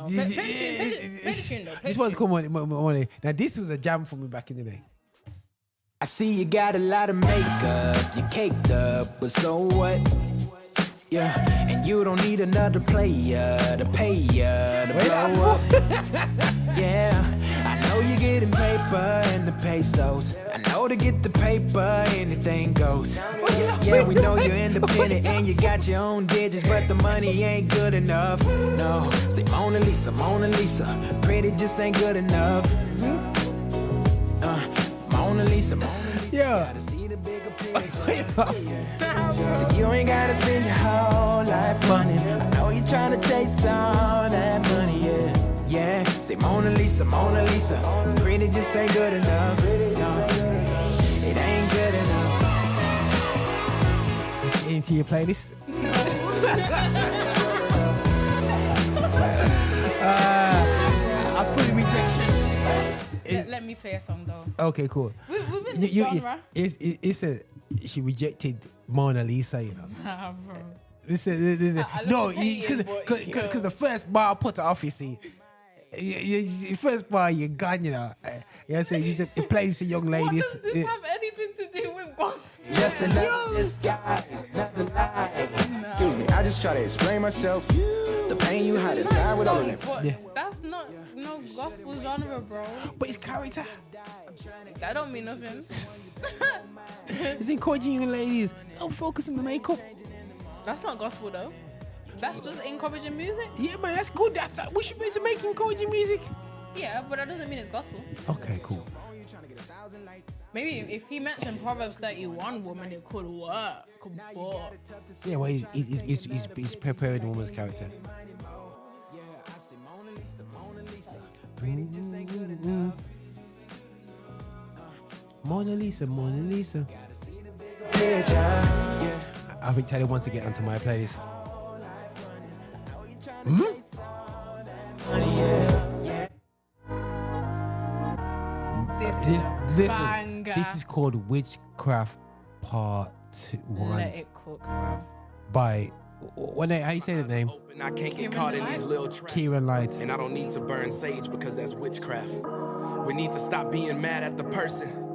Speaker 11: Play the tune though.
Speaker 3: This one's called Money. Now this was a jam for me back in the day.
Speaker 13: I see you got a lot of makeup, you caked up, but so what? Yeah, and you don't need another player to pay ya to blow up. Yeah, I know you're getting paper and the pesos. I know to get the paper, anything goes. Yeah, we know you're independent and you got your own digits, but the money ain't good enough. No, say Mona Lisa, pretty just ain't good enough. Mona Lisa,
Speaker 3: yeah.
Speaker 13: So you ain't gotta spend your whole life running. I know you're trying to chase all that money, yeah. Yeah, say Mona Lisa, Mona Lisa. Pretty just ain't good enough. No, it ain't good enough.
Speaker 3: It's into your playlist. I put in rejection.
Speaker 11: Let me play a song though.
Speaker 3: Okay, cool.
Speaker 11: Within the genre.
Speaker 3: It's a she rejected Mona Lisa, you know.
Speaker 11: Nah, bro.
Speaker 3: No, because the first bar I put it off, you see. The first bar you're gone, you know. Yeah, so you play to young ladies.
Speaker 11: What does this have anything to do with gospel?
Speaker 13: Just another disguise, another lie. Excuse me, I just try to explain myself. The pain you hide inside with all of them.
Speaker 11: But that's not no gospel genre, bro.
Speaker 3: But it's character.
Speaker 11: That don't mean nothing.
Speaker 3: It's encouraging young ladies. Don't focus on the makeup.
Speaker 11: That's not gospel though. That's just encouraging music.
Speaker 3: Yeah, man, that's good. We should be to make encouraging music.
Speaker 11: Yeah, but that doesn't mean it's gospel.
Speaker 3: Okay, cool.
Speaker 11: Maybe if he mentioned Proverbs 31 woman, it could work. But
Speaker 3: Yeah, well, he's preparing the woman's character. Mona Lisa, Mona Lisa. I think Taylor wants to get onto my playlist. Listen, this is called Witchcraft Part 1.
Speaker 11: let it cook, bro.
Speaker 3: By how you say the name?
Speaker 14: I can't get caught in these little traps.
Speaker 3: Kieran Light.
Speaker 14: And I don't need to burn sage because that's witchcraft. We need to stop being mad at the person.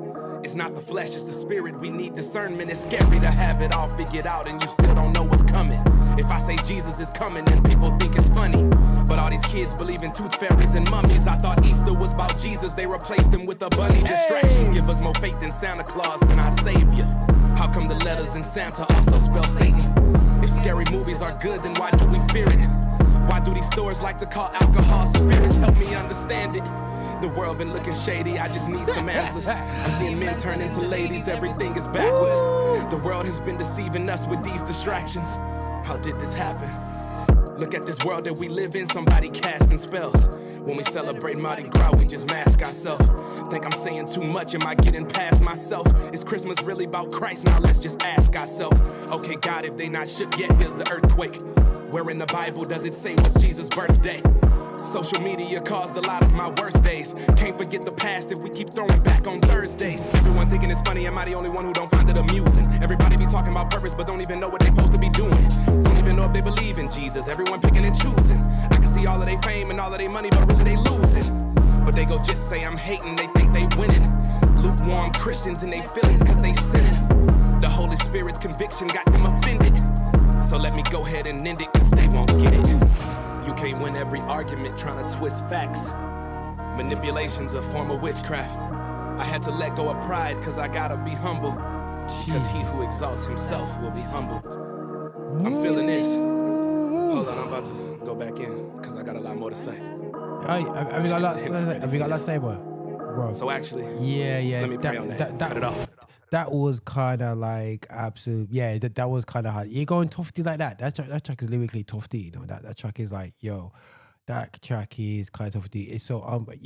Speaker 14: It's not the flesh, it's the spirit. We need discernment. It's scary to have it all figured out and you still don't know what's coming. If I say Jesus is coming, then people think it's funny. But all these kids believe in tooth fairies and mummies. I thought Easter was about Jesus. They replaced him with a bunny. Distractions give us more faith in Santa Claus than our Savior. How come the letters in Santa also spell Satan? If scary movies are good, then why do we fear it? Why do these stores like to call alcohol spirits? Help me understand it. The world been looking shady, I just need some answers. I'm seeing men turn into ladies, everything is backwards. The world has been deceiving us with these distractions. How did this happen? Look at this world that we live in, somebody casting spells. When we celebrate Mardi Gras, we just mask ourselves. Think I'm saying too much, am I getting past myself? Is Christmas really about Christ? Now let's just ask ourselves. Okay, God, if they not shook yet, here's the earthquake. Where in the Bible does it say was Jesus' birthday? Social media caused a lot of my worst days. Can't forget the past if we keep throwing back on Thursdays. Everyone thinking it's funny, am I the only one who don't find it amusing? Everybody be talking about purpose, but don't even know what they supposed to be doing. Don't even know if they believe in Jesus. Everyone picking and choosing. I can see all of their fame and all of their money, but really they losing. But they go just say I'm hating, they think they winning. Lukewarm Christians in their feelings cause they sinning. The Holy Spirit's conviction got them offended. So let me go ahead and end it cause they won't get it. You can't win every argument trying to twist facts. Manipulation's a form of witchcraft. I had to let go of pride cause I gotta be humble. Cause he who exalts himself will be humbled. I'm feeling this. Hold on, I'm about to go back in cause I got a lot more to say.
Speaker 3: Have you got a lot to say, bro?
Speaker 14: So actually,
Speaker 3: yeah.
Speaker 14: Let me pray on that. Cut it off.
Speaker 3: That was kind of like absolute. Yeah, that was kind of hard. You're going tofty like that. That track is lyrically tofty. You know that track is like, yo, that track is kind of tofty. It's so but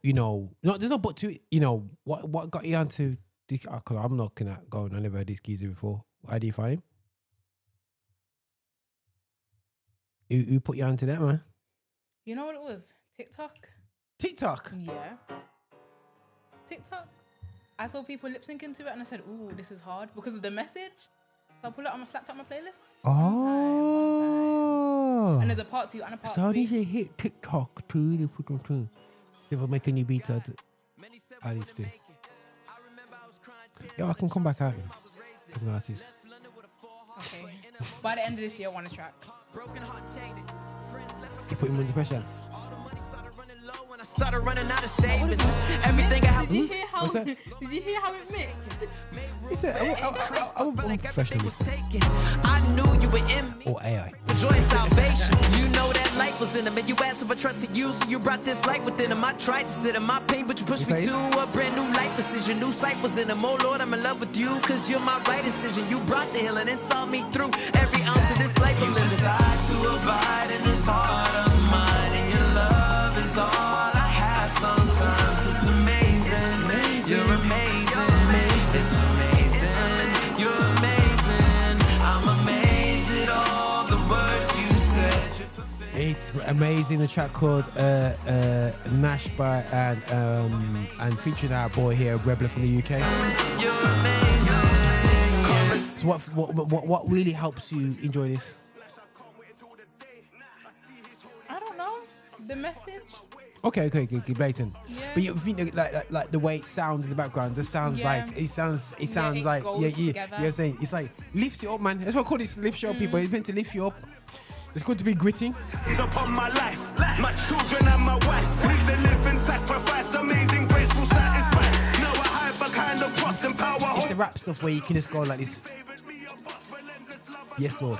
Speaker 3: no, there's no but to it. You know what got you onto? Cause I'm not gonna go. I never heard this geezer before. How do you find him? Who put you onto that, man?
Speaker 11: You know what it was? TikTok. Yeah. TikTok. I saw people lip syncing to it and I said, ooh, this is hard because of the message. So I pulled it on my slapped up my playlist.
Speaker 3: Oh.
Speaker 11: One time. And there's a part 2 and a part 3.
Speaker 3: So they say hit TikTok too. If I make a new beat, I need to do. Yo, I can come back out as an artist.
Speaker 11: Okay. By the end of this year, I want a track.
Speaker 3: You put him under pressure.
Speaker 12: Started running out of savings. Everything I have.
Speaker 11: Did you hear how?
Speaker 3: What's that?
Speaker 11: Did you hear how it mixed?
Speaker 3: I'm a professional listener.
Speaker 12: I knew you were in me.
Speaker 3: Or AI.
Speaker 12: For joy and salvation. You know that life was in him. And you asked if I trusted you, so you brought this life within him. I tried to sit in my pain, but you pushed me to a brand new life decision. New sight was in him. Oh Lord, I'm in love with you, cause you're my right decision. You brought the healing and saw me through every ounce of this life. You decide to abide in this heart of mine, and your love is all I have sometimes. It's amazing. You're amazing. It's amazing. You're amazing. I'm amazed at all the words you said.
Speaker 3: It's amazing. The track called Nash by and featuring our boy here, Rebel from the UK.
Speaker 12: You're amazing.
Speaker 3: So what really helps you enjoy this?
Speaker 11: I don't know. The message.
Speaker 3: Okay, blatant.
Speaker 11: Yeah.
Speaker 3: But you think that, like the way it sounds in the background, just sounds like it sounds
Speaker 11: it
Speaker 3: like
Speaker 11: goes
Speaker 3: you
Speaker 11: together.
Speaker 3: know what I'm saying? It's like lifts you up, man. That's what I call this lift show, people. It's meant to lift you up. It's good to be gritty.
Speaker 2: Upon my life, my children and my wife. Please the living sacrifice, amazing, graceful, satisfied. No, I hide behind the cross and power.
Speaker 3: It's the rap stuff where you can just go like this. Yes, Lord.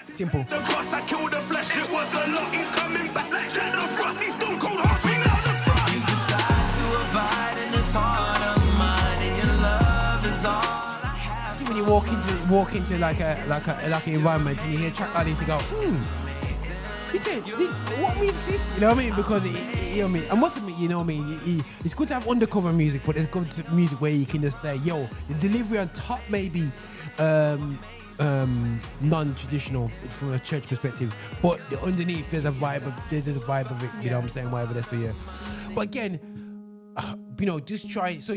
Speaker 3: Simple.
Speaker 2: The cross, I killed the flesh, it was a lot. He's coming back like the frost. He's stone cold heart, bring out the frost.
Speaker 12: You decide to abide in this heart of mine, and your love is all.
Speaker 3: See when you walk into like an environment and you hear a track like this, you go, He said, what music is this? You know what I mean? Because you know what I mean. I must admit, you know what I mean. It's good to have undercover music, but it's good to music where you can just say, yo, the delivery on top maybe non-traditional from a church perspective, but underneath there's a vibe of it. You know what I'm saying? Whatever that's so yeah. But again, you know, just try. So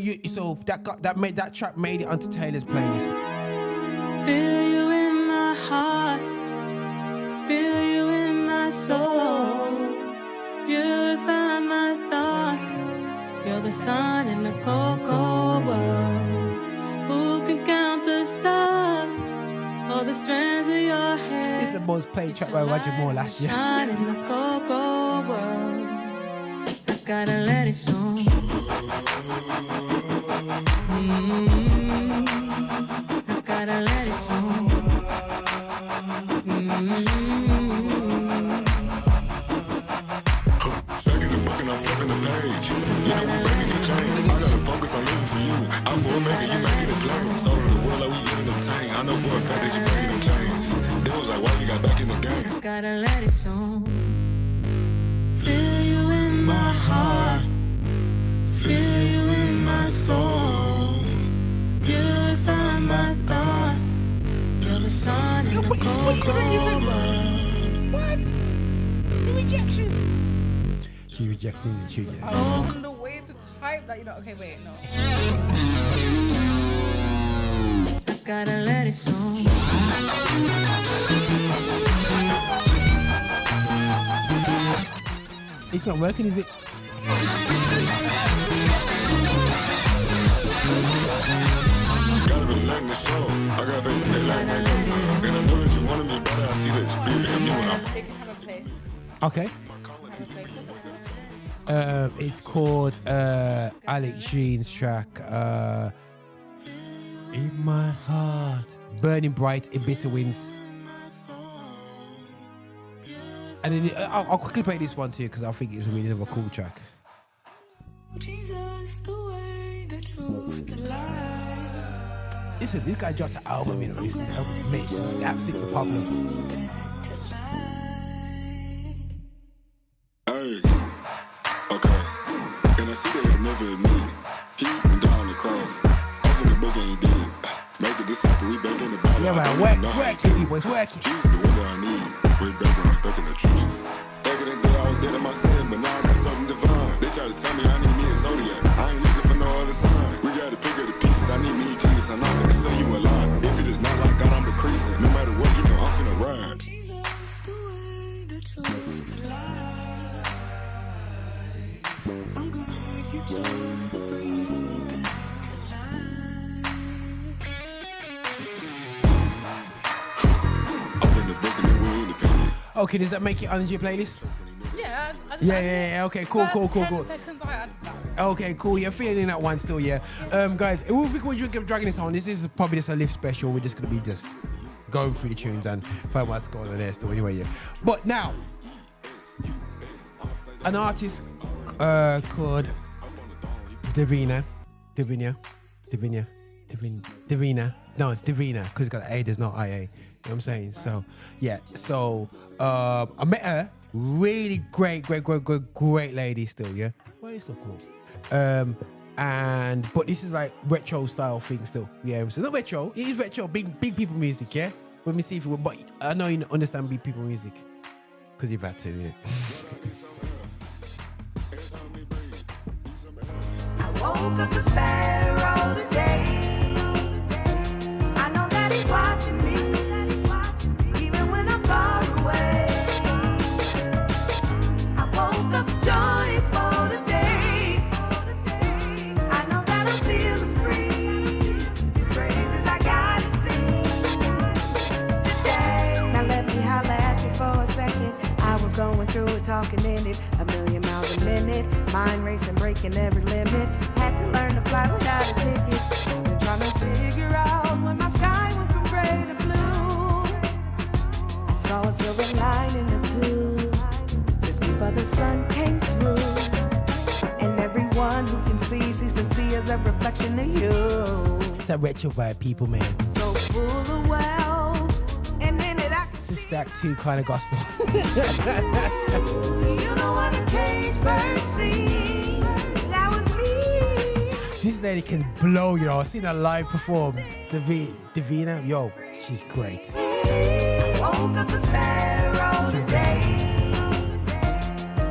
Speaker 3: that track made it onto Taylor's playlist.
Speaker 15: Feel you in my heart, feel you in my soul. Purify my thoughts. You're the sun in the cold, cold world. Who can count the stars or the strands of your hair?
Speaker 3: This is the most played track by Roger Moore last year.
Speaker 15: Shine in the cold, cold world. I gotta let it show. I gotta let it show.
Speaker 5: Back in the book and I'm flipping the page. You know we're breaking the chains. I gotta focus on living for you. I'm for a making, you making it plain. Soul of the world like we getting them tang. I know for a fact that you breaking them chains. They was like, why you got back in the game?
Speaker 15: Gotta let it show. Feel you in my heart, feel you in my soul. Purify my thoughts. You're the sun in the cold, cold world.
Speaker 3: What? The rejection. She rejecting the tune.
Speaker 11: I was on the way to type that, you know. Okay, wait, no.
Speaker 15: I gotta let it show.
Speaker 3: It's not working, is it?
Speaker 5: Gotta be letting the show. I got faith, they like me. And I know that you wanted me better. I see that spirit in me when I'm.
Speaker 3: Okay. It's called Alex Jean's track In My Heart, Burning Bright in Bitter Winds. And then I'll quickly play this one too because I think it's a really cool track.
Speaker 15: Jesus, the way, the truth, the light.
Speaker 3: Listen, this guy dropped an album, you know, it's absolutely popular.
Speaker 5: Hey, okay. And I see that he never admitted. He went down the cross. Open the book and he did it. Make a disciple, we back in the Bible.
Speaker 3: Yeah, man, work it, boys, work it.
Speaker 5: Jesus, the window I need. Way back when I'm stuck in the trenches. Back in the day, I was dead in my sin, but now I got something divine. They try to tell me I need me a zodiac. I ain't looking for no other sign. We gotta pick up the pieces. I need me Jesus. I'm not gonna say you a lie. If it is not like God, I'm decreasing. No matter what, you know I'm finna ride.
Speaker 15: Jesus, the way, the truth, the light. I'm gonna make you choose to bring me back to life.
Speaker 3: Okay, does that make it on your playlist?
Speaker 11: Yeah,
Speaker 3: Yeah. Okay, cool.
Speaker 11: Seconds,
Speaker 3: Okay, cool. You're feeling that one still, yeah. Guys, if we can drink Dragging This On, this is probably just a lift special. We're just gonna be just going through the tunes and find what's going on there still anyway, yeah. But now, an artist called Divina. No, it's Divina, because it's got an A, there's no IA. You know what I'm saying? So, yeah. So, I met her. Really great lady still, yeah? Why is it so cool? But this is like retro style thing still. Yeah, so not retro, it is retro, big people music, yeah? Let me see if it will, but I know you understand big people music. Because you've had to, innit?
Speaker 16: I woke up a sparrow today. I know that he's watching me, even when I'm far away. I woke up joyful today. I know that I'm feeling free. His praises I gotta sing today. Now let me holler at you for a second. I was going through it, talking in it, a million miles a minute. Mind racing, breaking every limit. Had to learn to fly without a ticket. Been trying to figure out when my sky went from gray to blue. I saw a silver line in the tube just before the sun came through. And everyone who can see sees the sea as a reflection of you.
Speaker 3: It's that retro vibe, people, man.
Speaker 16: So full of wealth, and in it I can
Speaker 3: It's a stack 2 kind of gospel.
Speaker 16: you know what a caged bird sings. That was me.
Speaker 3: This lady can blow, you know. I've seen her live perform. Divina, yo, she's great.
Speaker 16: I woke up a sparrow today.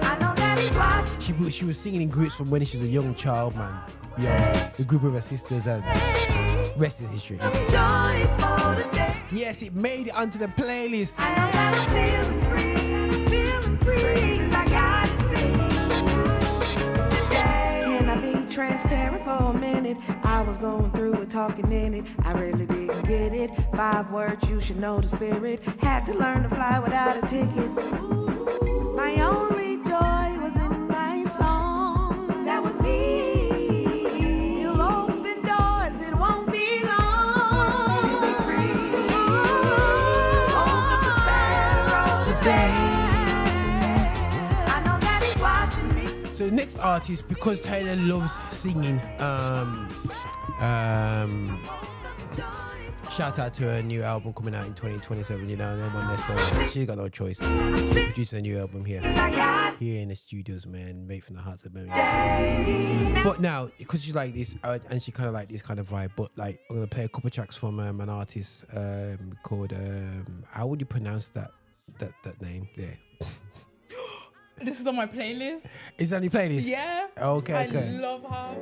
Speaker 16: I know that he's watching.
Speaker 3: She was singing in groups from when she was a young child, man. Yeah, the group of her sisters, and rest is history.
Speaker 16: Joyful today.
Speaker 3: Yes, it made it onto the playlist.
Speaker 16: I know that I'm feeling free. Praises I gotta sing today. Can I be transparent for a minute? I was going through it, talking in it. I really didn't get it. 5 words, you should know the spirit. Had to learn to fly without a ticket. My only joy was in my song. That was me. You'll open doors, it won't be long. You'll be free. Woke up a sparrow today.
Speaker 3: So the next artist, because Taylor loves singing, shout out to her new album coming out in 2027, you know, no one next door. She's got no choice. Producing a new album here in the studios, man, made from the hearts of Birmingham. But now, because she's like this, and she kind of like this kind of vibe, but like, I'm going to play a couple tracks from an artist called, how would you pronounce that name? Yeah.
Speaker 11: This is on my playlist.
Speaker 3: Is that on your playlist?
Speaker 11: Yeah.
Speaker 3: Okay.
Speaker 11: I love her.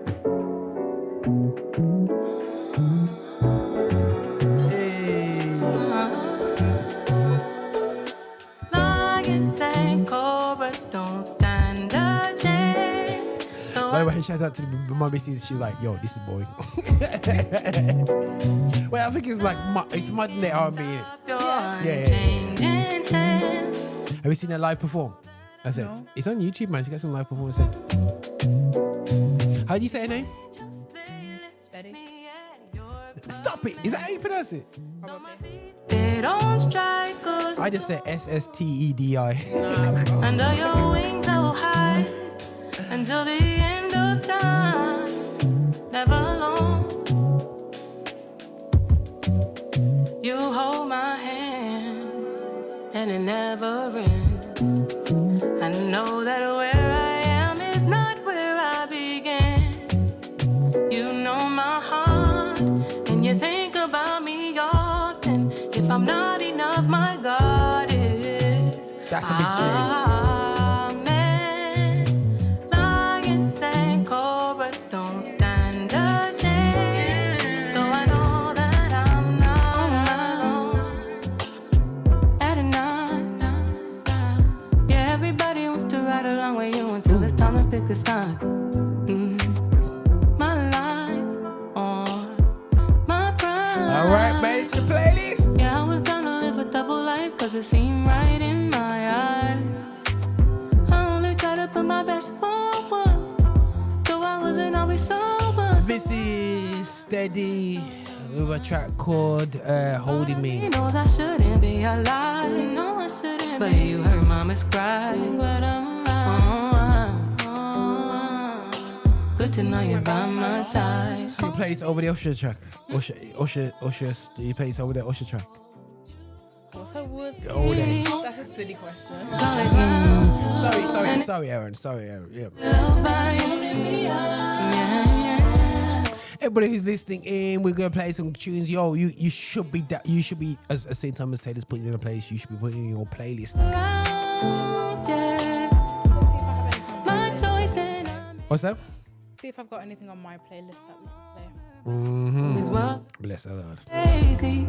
Speaker 15: Lions and cobras don't stand a chance.
Speaker 3: By the way, shout out to my missus. She was like, "Yo, this is boring." Well, I think it's like it's modern day R&B. Yeah. Have you seen her live perform? I said, no. It's on YouTube, man. She got some live performance. How do you say her name?
Speaker 11: Steady.
Speaker 3: Stop it. Is that how you pronounce it?
Speaker 15: They don't strike us.
Speaker 3: I just said SSTEDI.
Speaker 15: Under your wings, I'll hide until the end of time. Never alone. You hold my hand, and it never ends. I know that where I am is not where I began. You know my heart, and you think about me often. If I'm not enough, my God is.
Speaker 3: That's a big tune.
Speaker 15: Lions and cobras don't stand a chance. So I know that I'm not alone. At a night. Yeah, everybody wants to ride along with you until it's time to pick a side. My life or my pride.
Speaker 3: Alright, made it to the playlist.
Speaker 15: Yeah, I was gonna live a double life, cause it seemed right in my eyes. I only try my best forward. Though I wasn't always sober.
Speaker 3: This is Steady with a track called Holding Me.
Speaker 15: He knows I shouldn't be alive. No, I shouldn't. But you heard mama's cry. But I'm alive. Good to know you're by my side.
Speaker 3: So you play this over the Usher track? Usher, do you play this over the Usher track?
Speaker 11: What's her word?
Speaker 3: Oh, then.
Speaker 11: That's a silly question.
Speaker 3: Sorry, Aaron. Yeah. Everybody who's listening in, we're gonna play some tunes. Yo, you should be as St. Thomas Taylor's putting in a place. You should be putting in your playlist. What's that?
Speaker 11: See if I've got anything on my playlist that we can play.
Speaker 3: Bless her Lord.
Speaker 15: Crazy,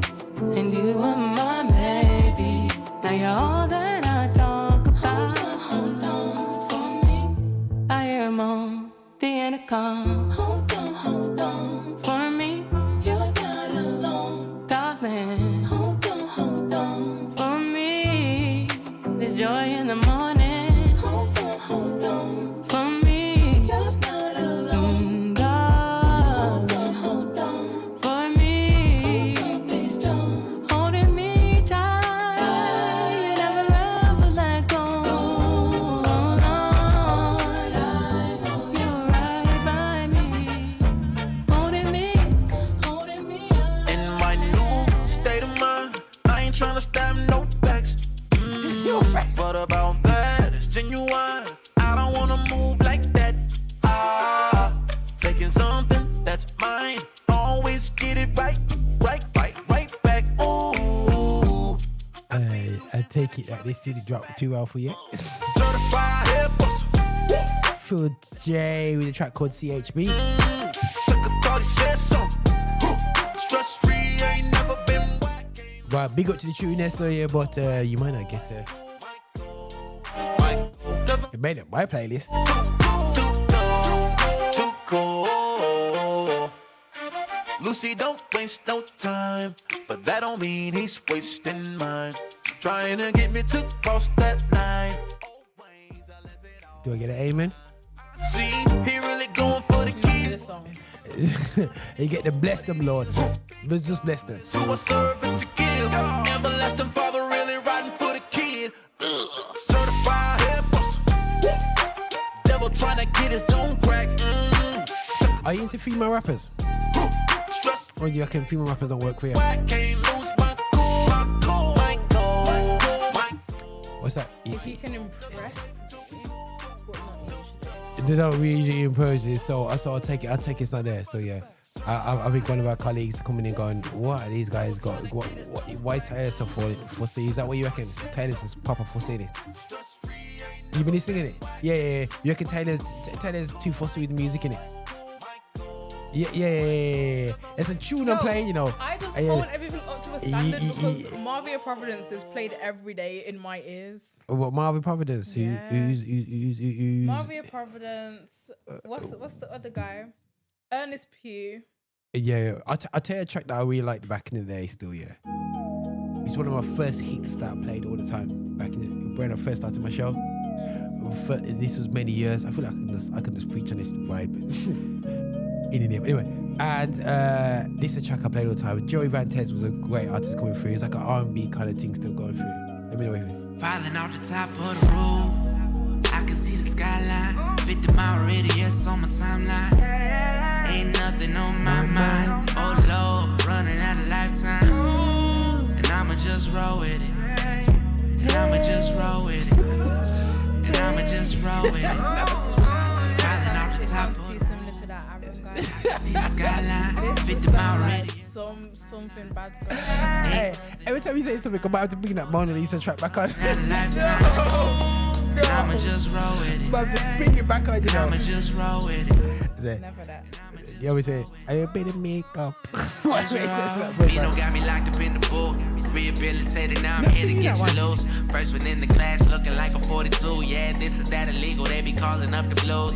Speaker 15: and you were my baby. Now you're all that I talk about. Hold on for me. I hear him on the intercom. Hold on for me. You're not alone, darling. Hold on for me. There's joy in the morning. Hold on for me. You're not alone, darling. Hold on for me. Please don't holding me tight. You never ever let go. Lord, I know you're right by me. Holding me.
Speaker 2: In my new state of mind, I ain't tryna stab no backs. But about that, it's genuine. I don't wanna move like that. Taking something that's mine, always get it right back. Ooh.
Speaker 3: I take it that this didn't drop too well for you.
Speaker 2: Certified hip hustle.
Speaker 3: Phil J with a track called CHB.
Speaker 2: Sucker thought he said something. Stress free, ain't never been whack.
Speaker 3: Right, big up to the tune Nestor here, but you might not get it. It made it my playlist.
Speaker 2: Too cold. Lucy don't waste no time, but that don't mean he's wasting mine. Trying to get me to cross that line.
Speaker 3: Do I get an amen?
Speaker 2: See, he really going for the key.
Speaker 11: This song.
Speaker 3: You get to bless them, Lord. Just bless them.
Speaker 2: To a servant to give. Everlasting Father really riding for the kid. Certified hip hustle. Devil trying to get his dome cracked.
Speaker 3: Are you into female rappers? Or do you reckon female rappers don't work for you?
Speaker 2: I can't lose my cool, my
Speaker 3: What's that?
Speaker 11: If you can impress, but not usually.
Speaker 3: They don't usually impose it, so I'll take it. It's not there. So yeah, I think one of our colleagues coming in going, what are these guys got? Why is Taylor so fussy? Is that what you reckon? Taylor's is proper fussy in it. You been listening it? Yeah. You reckon Taylor's too fussy with the music in it? Yeah. It's a tune I'm playing, you know.
Speaker 11: I just hold everything up to a standard because Marvia Providence is played every day in my ears.
Speaker 3: What, Marvin Providence?
Speaker 11: Yes.
Speaker 3: Who's
Speaker 11: Marvia Providence. What's the other guy? Ernest Pugh.
Speaker 3: Yeah. I'll tell you a track that I really liked back in the day still, yeah. It's one of my first hits that I played all the time back when I first started my show. This was many years. I feel like I can just preach on this vibe. Anyway, and this is a track I played all the time. Joey Vantez was a great artist coming through. It's like an R&B kind of thing still going through. Let me know if it.
Speaker 17: Falling off the top of the road, I can see the skyline. 50-mile radius on my timeline. Ain't nothing on my mind. Oh Lord, running out of lifetime. And I'ma just roll with it. And I'ma just roll with it. And I'ma just roll with it. Falling off the top of the skyline, 50-mile radius.
Speaker 11: Something bad's going on.
Speaker 3: Hey, every time you say something, I'm about to bring that Mona Lisa track back on.
Speaker 17: I'ma just roll with it.
Speaker 3: I'm about to bring it back on, you know.
Speaker 17: I'ma just roll with it.
Speaker 11: Never that.
Speaker 3: You always say, I did a bit of makeup.
Speaker 17: Vino got me locked up in the boot. Rehabilitated, now I'm here to get you loose. First one in the class, looking like a 42. Yeah, this is that illegal, they be calling up the blues.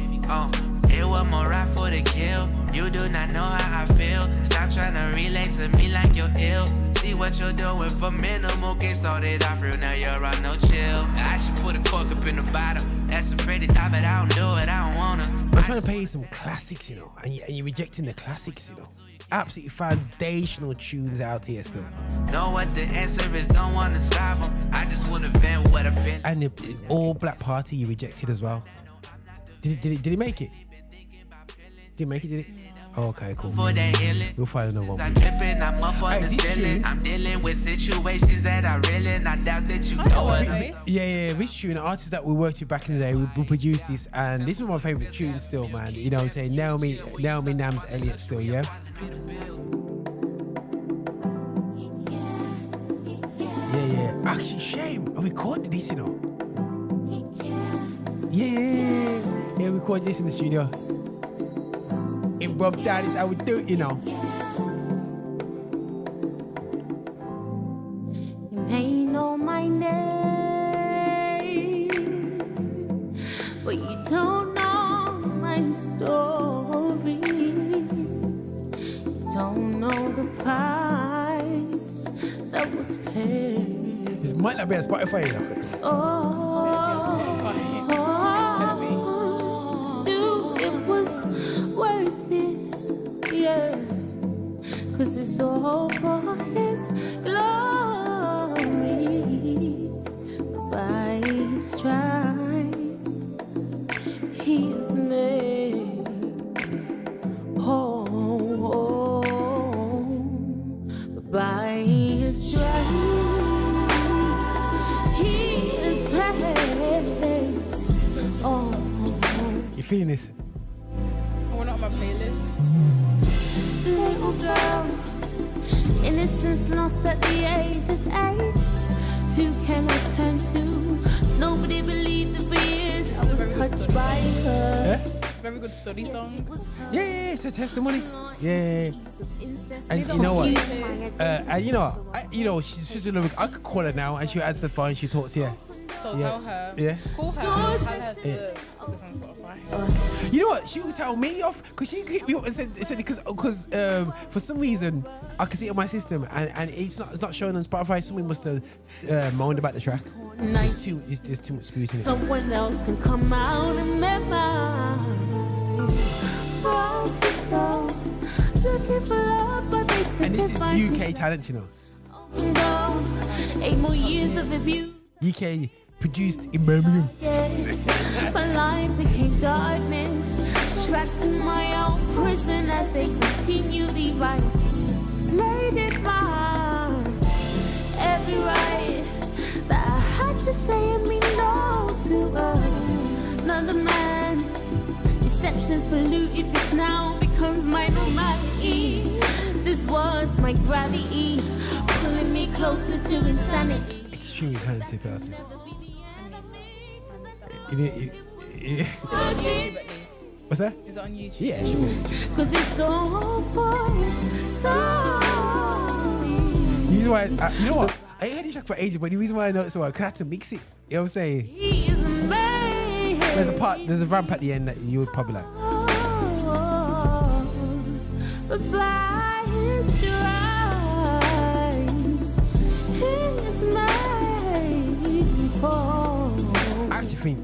Speaker 17: It was more right for the kill. You do not know how I feel. Stop trying to relate to me like you're ill. See what you're doing for minimal. Get started off real, now you're on no chill. I should put a cork up in the bottle. That's afraid to die, but I don't do it, I don't wanna.
Speaker 3: I'm trying to play you some classics, you know, and you're rejecting the classics, you know. Absolutely foundational tunes out here still.
Speaker 17: Know what the answer is, don't wanna solve them. I just wanna vent what I feel.
Speaker 3: And the All Black Party you rejected as well. Did it make it? Did it make it, did it? Oh, okay, cool. We'll find another one.
Speaker 17: I'm dripping, I'm up on the ceiling. I'm dealing with situations that I really not doubt that you know what I mean.
Speaker 3: Yeah, this tune, an artist that we worked with back in the day, we produced this, and this was my favourite tune still, man. You know what I'm saying? Naomi Nams Elliott still, yeah? Yeah. Actually, shame. I recorded this, you know. Yeah, we recorded this in the studio. In Rob Down is how we do it, you know.
Speaker 15: You may know my name, but you don't know my story. You don't know the price that was paid.
Speaker 3: This might not be on Spotify, you know.
Speaker 15: It was worth it, yeah. 'Cause it's all for His glory. By His stripes, He is made whole. By His stripes, He is praised. Oh.
Speaker 3: You feeling this?
Speaker 11: I want it on my playlist.
Speaker 15: Little girl, innocence lost at the age of 8. Who can I turn to? Nobody believed the years I was touched by her.
Speaker 11: Very good study song.
Speaker 3: Yeah, it's a testimony. Yeah. And you know what? She's a little. I could call her now, and she'll answer the phone. And she'll talk to you.
Speaker 11: So tell her.
Speaker 3: Yeah.
Speaker 11: Call her. Tell her to put this on Spotify.
Speaker 3: You know what? She would tell me off because she hit me up and said because for some reason I can see it on my system and it's not showing on Spotify. Someone must have moaned about the track. There's too much spooks in it.
Speaker 15: Someone else can come out and remember. Looking for love, but they took
Speaker 3: And this
Speaker 15: it
Speaker 3: is
Speaker 15: by
Speaker 3: UK talent, you know.
Speaker 15: 8 more years of abuse.
Speaker 3: UK produced in Birmingham.
Speaker 15: My life became darkness, trapped in my own prison as they continually write. Made it mine, every right that I had to say and mean no to another man. Deceptions polluted, this now becomes my normality. This was my gravity, pulling me closer to insanity.
Speaker 3: Extremely talented artist.
Speaker 11: Is it on YouTube at least?
Speaker 3: What's that?
Speaker 11: Is it on YouTube?
Speaker 3: Yeah, sure.
Speaker 15: Cause it's all for His glory.
Speaker 3: You know what? I ain't heard this track for ages, but the reason why I know it's so I had to mix it. You know what I'm saying?
Speaker 15: He is made.
Speaker 3: There's a ramp at the end that you would probably like.
Speaker 15: But by His stripes, He is made whole.
Speaker 3: I actually think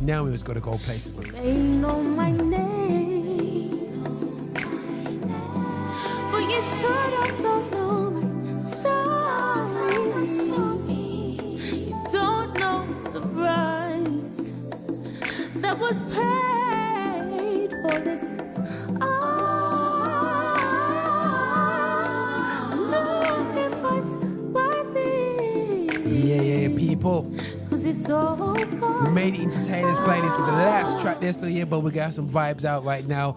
Speaker 3: now we was gonna go places. Man.
Speaker 15: They know my name, but you sure don't know my story. You don't know the price that was paid for this.
Speaker 3: Yeah, people.
Speaker 15: Cause it's so
Speaker 3: We made it entertainers playlist with the last track there, so yeah, but we got some vibes out right now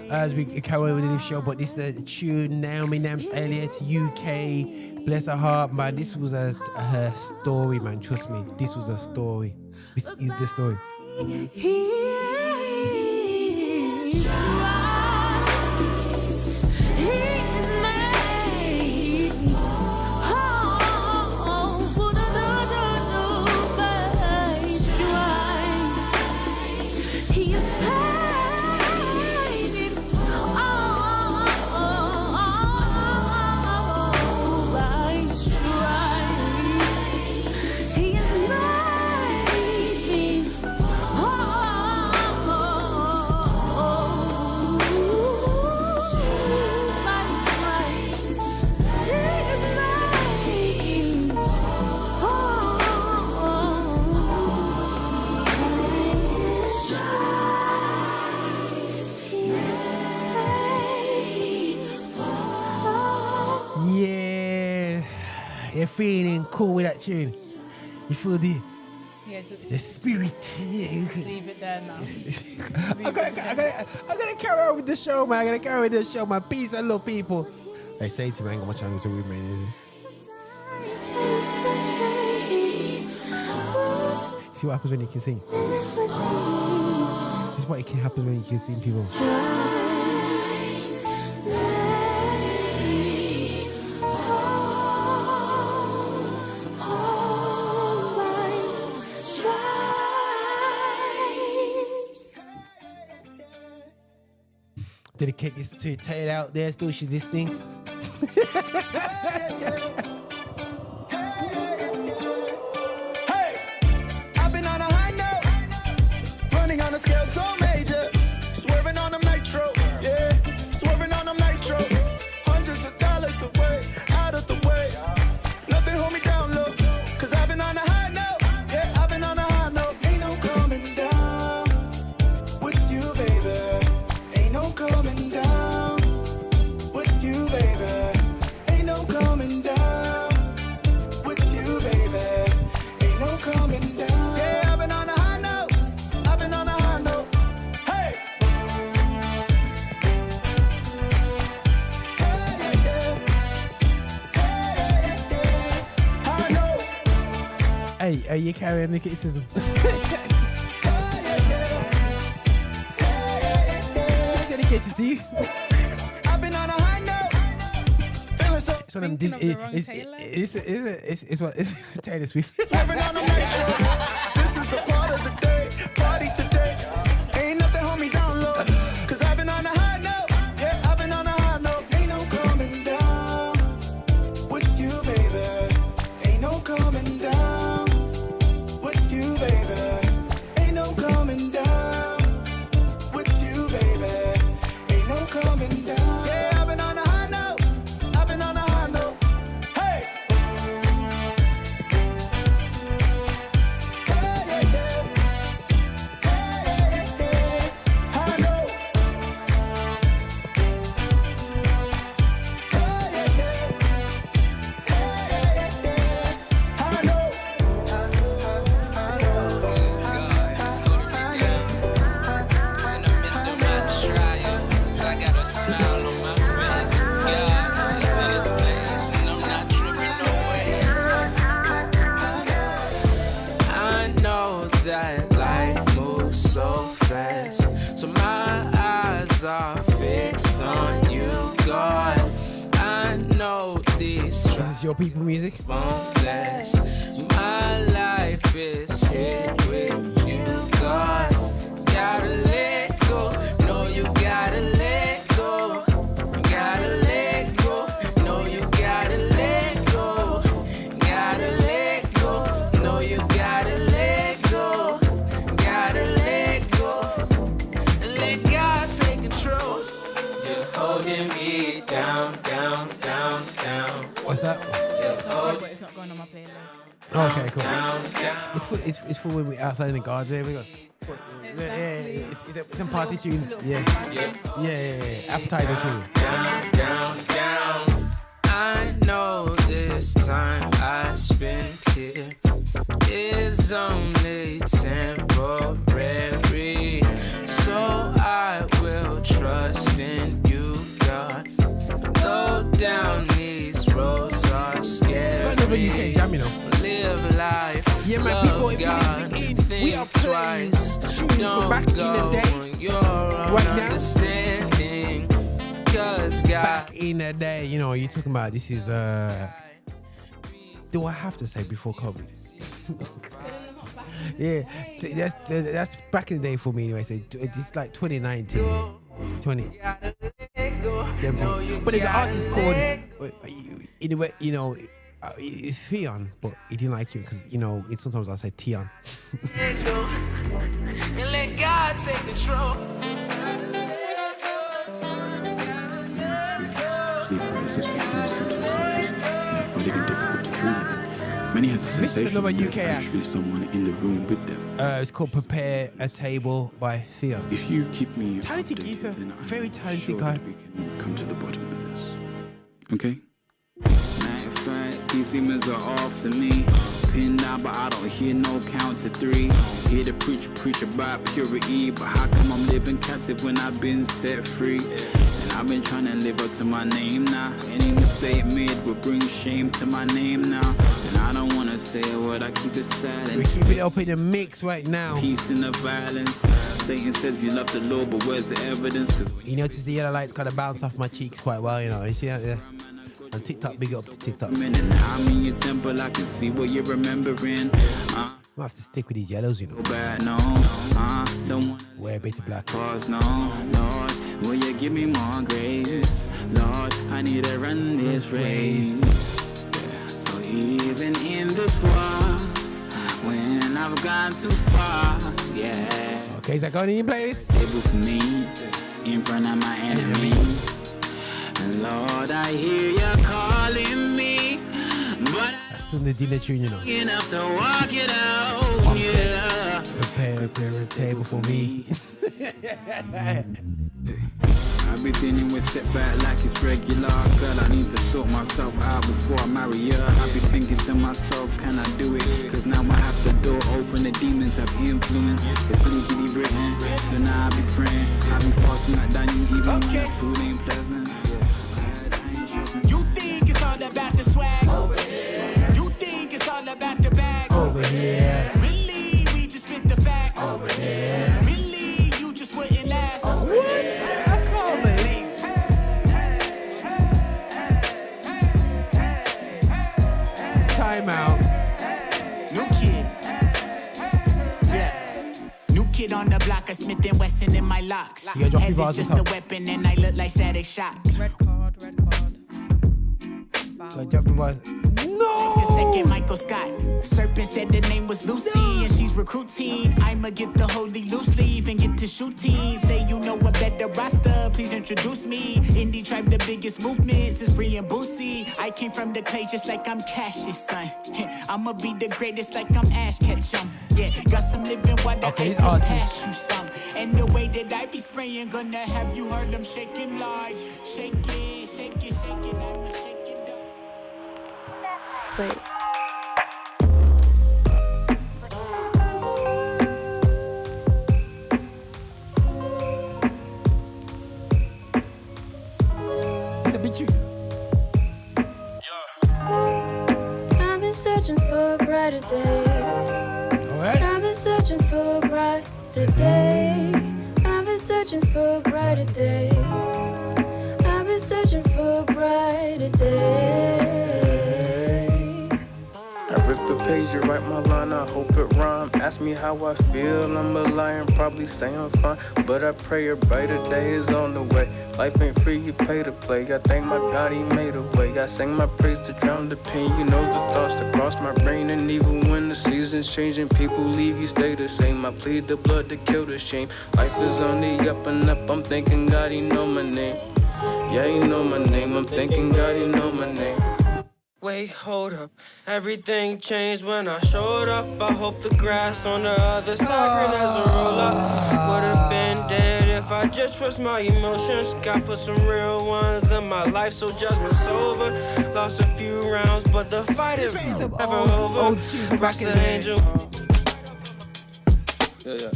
Speaker 3: as we carry on with this show. But this is the tune, Naomi Nams Elliott, UK, bless her heart, man. This was her story, man. Trust me, this was her story. This is the story.
Speaker 15: He is right. He is made whole. By stripes, He is paid it all. By stripes, He is made whole.
Speaker 3: you're feeling cool with that tune. You feel the spirit.
Speaker 11: Leave it there now.
Speaker 3: I'm gonna carry on with the show, man. I'm gonna carry on with the show, man. Peace and love, people. They say to me, I ain't got much time to read, man. Is it? See what happens when you can sing. This is what happens when you can sing, people. Dedicate this to Taylor out there. Still, she's listening.
Speaker 2: Hey, I've been on a high note, running on a scale so major, swerving on them nitro, yeah, swerving on them nitro, hundreds of dollars away, out of the way, nothing hold me down low, cause I've been on a high note, yeah, I've been on a high note, ain't no coming down with you, baby, ain't no coming down with you, baby, ain't no coming down with you, baby, ain't no coming down. Yeah, I've been on a high note, I've been on a high note. Hey, high note.
Speaker 3: Hey, you carrying the criticism. Dedicated to you.
Speaker 2: I've been on a high note, feeling so.
Speaker 3: It's one of them. It's what it's Taylor Swift.
Speaker 2: Swerving on the nitro. This is the part of the day, party today. Ain't nothing hold me down low, cause I've been on a high note. Yeah, I've been on a high note. Ain't no coming down with you, baby. Ain't no coming down with you, baby. Ain't no coming down with you, baby. Ain't no coming down. Yeah, I've been on a high note. I've been on a high note. Hey. High note. High note.
Speaker 18: It's in the midst of my trials. I got a smile on my face. It's God. It's in His place, and I'm not tripping no way. I know that life moves so fast, so my eyes are fixed on you, God. I know these
Speaker 3: This is your people music.
Speaker 18: won't last. My life is hid with you, God. Gotta let go. No, you gotta let go. You gotta let go. No, you gotta let go. Gotta let go. No, you gotta let go. Gotta let go. And let God take control. You're holding me down, down, down, down.
Speaker 3: What's that?
Speaker 11: But it's not going on my playlist.
Speaker 3: Okay, cool. It's for when we outside in the garden. There we go. It's some party tunes. Yeah. Appetizer tune.
Speaker 18: Down, down, down. I know this time I spent here is only temporary, so I will trust in you, God. Though down these roads are scary,
Speaker 3: UK jam, you know.
Speaker 18: live life.
Speaker 3: Yeah, man, people, if you're listening in, we are playing tunes from back in the day. Right now.
Speaker 18: Understanding, 'cause God.
Speaker 3: Back in the day, you know, you're talking about this is do I have to say before COVID? Yeah, that's back in the day for me anyway. So it's like 2019, 20. But there's an artist called in a way, you know, Theon, but he didn't like it because, you know, sometimes I say Tion.
Speaker 18: And let God take control.
Speaker 5: Sleep paralysis was caused symptoms such as finding it difficult to breathe. Many had the
Speaker 3: This is
Speaker 5: sensation
Speaker 3: another
Speaker 5: that
Speaker 3: UK
Speaker 5: there's
Speaker 3: act.
Speaker 5: actually someone in the room with them.
Speaker 3: It's called Prepare a Table by Theon.
Speaker 5: If you keep me
Speaker 3: Talented
Speaker 5: updated,
Speaker 3: geezer,
Speaker 5: then I'm
Speaker 3: very talented
Speaker 5: sure
Speaker 3: guy.
Speaker 5: that we can come to the bottom of this. Okay? 9 to 5, these
Speaker 19: these demons are after me. Pinned down, but I don't hear no count to three. Hear the preach about purity, but how come I'm living captive when I've been set free? And I've been trying to live up to my name now. Any mistake made will bring shame to my name now. And I don't wanna say a word, I keep it silent.
Speaker 3: We keep it up in the mix right now.
Speaker 19: Peace in the violence. Satan says you love the Lord, but where's the evidence?
Speaker 3: You notice the yellow lights kind of bounce off my cheeks quite well, you know. You see that? Yeah. And TikTok, big up to TikTok.
Speaker 19: I'm in your temple, I can see what you're remembering.
Speaker 3: I have to stick with these yellows, you know.
Speaker 19: Bad, no, don't wanna
Speaker 3: wear a bit of black.
Speaker 19: Cause no, Lord, will you give me more grace? Lord, I need to run this race. So even in this war, when I've gone too far, yeah.
Speaker 3: Okay, is that going in your playlist?
Speaker 19: Table for me, in front of my enemies. And Lord, I hear you calling me, but
Speaker 3: that's in the dinner tune, you know.
Speaker 19: Enough to walk it out, yeah.
Speaker 3: Prepare a table for me.
Speaker 19: I've been dealing with setback like it's regular. Girl, I need to sort myself out before I marry her. I've been thinking to myself, can I do it? Cause now I have the door open, the demons have influence. It's legally written, so now I be praying. I be fasting like Daniel, even when the food ain't pleasant.
Speaker 20: You think it's all about the swag over here. You think it's all about the bag
Speaker 3: over here.
Speaker 20: Really, we just spit the facts over here. Really, you just wouldn't last over here.
Speaker 3: Time out.
Speaker 20: New kid. Yeah. New kid on the block, a Smith & Wesson in my locks.
Speaker 3: Yeah, drop
Speaker 20: Head
Speaker 3: your
Speaker 20: is
Speaker 3: bars
Speaker 20: just
Speaker 3: or
Speaker 20: a weapon and I look like Static Shock.
Speaker 11: Red card.
Speaker 3: Like jumping bars.
Speaker 20: The second Michael Scott. Serpent said the name was Lucy and she's recruiting. I'ma get the holy loose leaf and get to shooting. Say you know a better roster, please introduce me. Indie Tribe, the biggest movements is Free and Boosie. I came from the clay just like I'm Cassius, son. I'ma be the greatest like I'm Ash Ketchum. Yeah, got some living water,
Speaker 3: okay,
Speaker 20: I can pass you some. And the way that I be spraying, gonna have you heard them shaking live. Shake it, shake it, shake it, I'ma shake it up.
Speaker 16: Wait.
Speaker 3: It's a bit you.
Speaker 15: I've been searching for a brighter day.
Speaker 3: Alright.
Speaker 15: I've been searching for a brighter day. I've been searching for a brighter day. I've been searching for a brighter day.
Speaker 21: I rip the page, you write my line, I hope it rhyme. Ask me how I feel, I'm a lion, probably say I'm fine. But I pray a brighter day is on the way. Life ain't free, you pay to play. I thank my God, he made a way. I sing my praise to drown the pain. You know the thoughts that cross my brain. And even when the seasons change and people leave, you stay the same. I plead the blood to kill the shame. Life is on the up and up, I'm thanking God, he know my name. Yeah, he know my name, I'm thanking God, he know my name.
Speaker 22: Wait, hold up. Everything changed when I showed up. I hope the grass on the other side green as a roll-up. Would've been dead if I just trust my emotions. Got put some real ones in my life, so judgment sober. Lost a few rounds, but the fight is never over. Rest the angel.
Speaker 21: Yeah.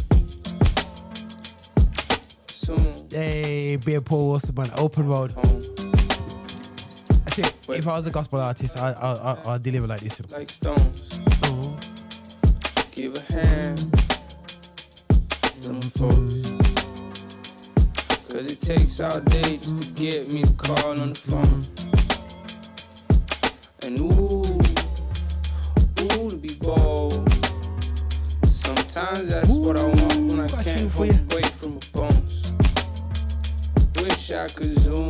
Speaker 3: Hey, Beer Paul Wilson, man, open road. That's it. If I was a gospel artist, I'll deliver like this.
Speaker 21: Like stones. Give a hand to them folks. Cause it takes all day just to get me to call on the phone. And ooh, to be bold. Sometimes that's what I want when I can't hold away from my bones. Wish I could zoom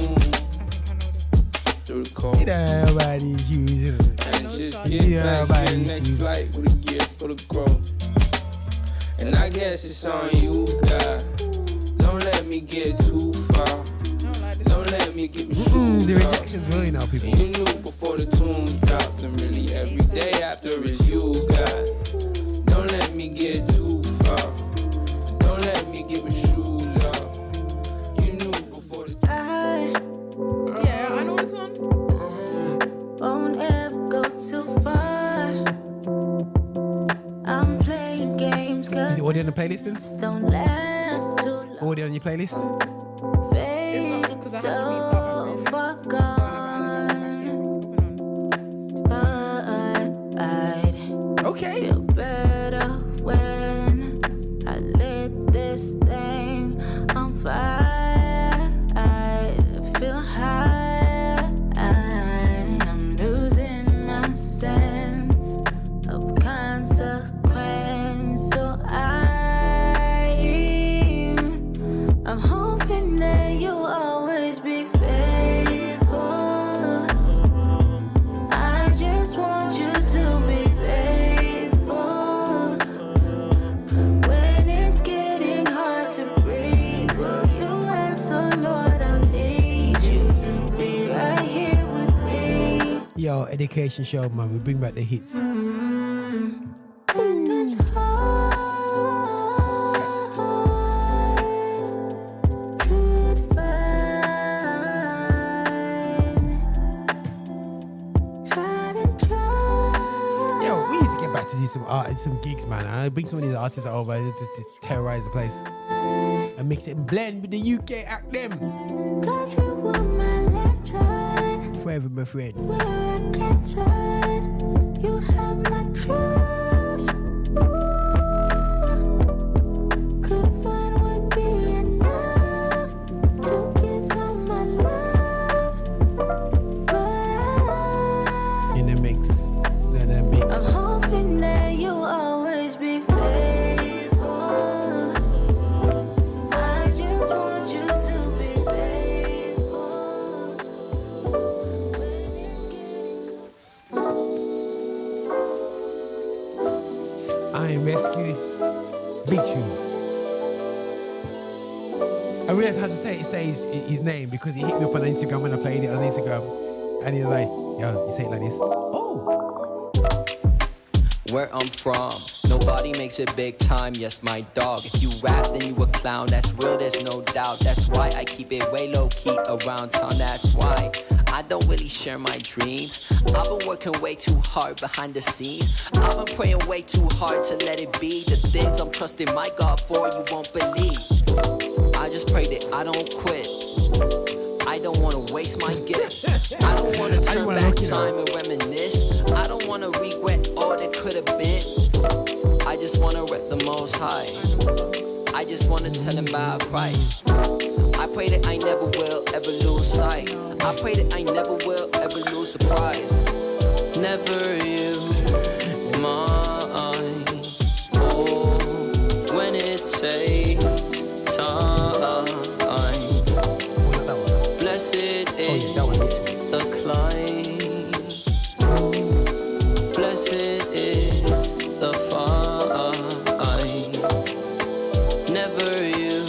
Speaker 21: through the cold.
Speaker 3: Nobody's using it.
Speaker 21: And just get back to the next flight with a gift for the growth. And I guess it's on you, God. Don't let me get too far. Don't let me get me
Speaker 3: the rejection's really now, people.
Speaker 21: You knew before the tunes dropped, and really every day after is you, God. Don't let me get too far. Don't let me get my shoes off. You knew before the
Speaker 11: Yeah, I know this one.
Speaker 16: Won't ever go too
Speaker 3: playlist then?
Speaker 15: Don't last too long.
Speaker 3: Audio on your playlist?
Speaker 15: Fade
Speaker 11: because I had to restart my
Speaker 15: so far gone. I'd
Speaker 3: okay.
Speaker 15: Feel better when I lit this thing on fire. I'd feel high. I'm losing my sense of consequence. So I'm hoping that you'll always be faithful. I just want you to be faithful. When it's getting hard to breathe, will you answer, Lord? I need you to be right here with me.
Speaker 3: Yo, education show, man. We bring back the hits.
Speaker 15: When it's hard to try.
Speaker 3: Yo, we need to get back to do some art and some gigs, man. I bring some of these artists over and just terrorize the place and mix it and blend with the UK act them.
Speaker 15: Got you on my lantern,
Speaker 3: Forever, my friend.
Speaker 15: where I can't turn. You have my trust. Could find would be enough to give all my love. But
Speaker 3: In the mix. In the mix.
Speaker 15: I'm hoping that you'll always be faithful. I just want you to be faithful.
Speaker 3: I am rescued. Big tune. I realized how to say his name because he hit me up on Instagram when I played it on Instagram. And he was like, yo, you say it like this.
Speaker 6: Where I'm from, nobody makes it big time, yes my dog. If you rap then you a clown, that's real, there's no doubt. That's why I keep it way low key around town. That's why I don't really share my dreams. I've been working way too hard behind the scenes. I've been praying way too hard to let it be. The things I'm trusting my God for, you won't believe. I just pray that I don't quit. I don't wanna waste my gift. I don't wanna turn back time and reminisce. I don't wanna regret all that could have been. I just wanna rep the Most High. I just wanna tell him about Christ. I pray that I never will ever lose sight. I pray that I never will ever lose the prize. Never you, mine. Oh, when it takes time. Blessed is the climb. Blessed is the fight. Never you,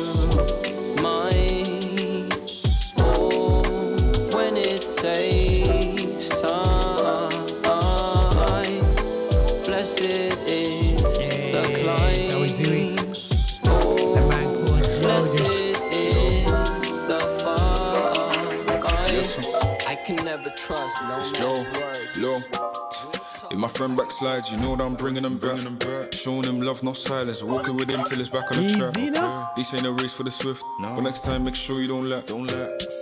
Speaker 6: mine. Oh, when it takes time. Blessed is the climb.
Speaker 3: How we do it.
Speaker 6: Oh,
Speaker 3: The man called
Speaker 6: blessed
Speaker 3: Jojo.
Speaker 6: is the fight. I can never trust no
Speaker 5: It's
Speaker 6: man's
Speaker 5: Joe,
Speaker 6: word.
Speaker 5: Lo. If my friend backslides, you know that I'm bringing them back. Showing him love, no silence. Walking with him till it's back on the track. This ain't a race for the swift. But next time, make sure you don't let. You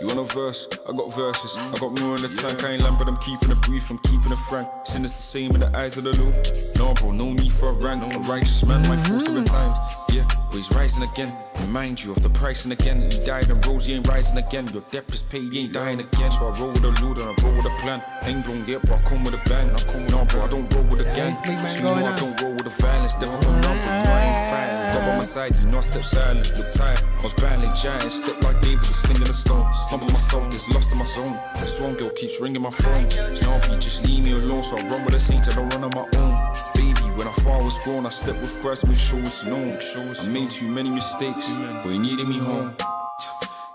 Speaker 5: want a verse? I got verses. I got more in the tank. I ain't lamb, but I'm keeping it brief. I'm keeping it frank. Sin is the same in the eyes of the Lord. No, bro, no need for a rank. A righteous man might fall 7 times. Yeah, but he's rising again. Remind you of the pricing again. He died and rose, he ain't rising again. Your debt is paid, he ain't dying again. So I roll with the Lord and I roll with a plan. Ain't gon' get, but I come with a bang. No, bro, I don't roll with a gang. So you know I don't roll with the violence. Never come up, but I ain't fighting. Got by my side, you know I step silent. Look tired, I was battling giants. Step like David, the sling in the stone. Humble myself, gets lost in my zone. This one girl keeps ringing my phone. No, B, just leave me alone. So I run with the saints, I don't run on my own. Baby, when I far was grown, I stepped with Christ, make sure it's known. I made too many mistakes, but he needed me home.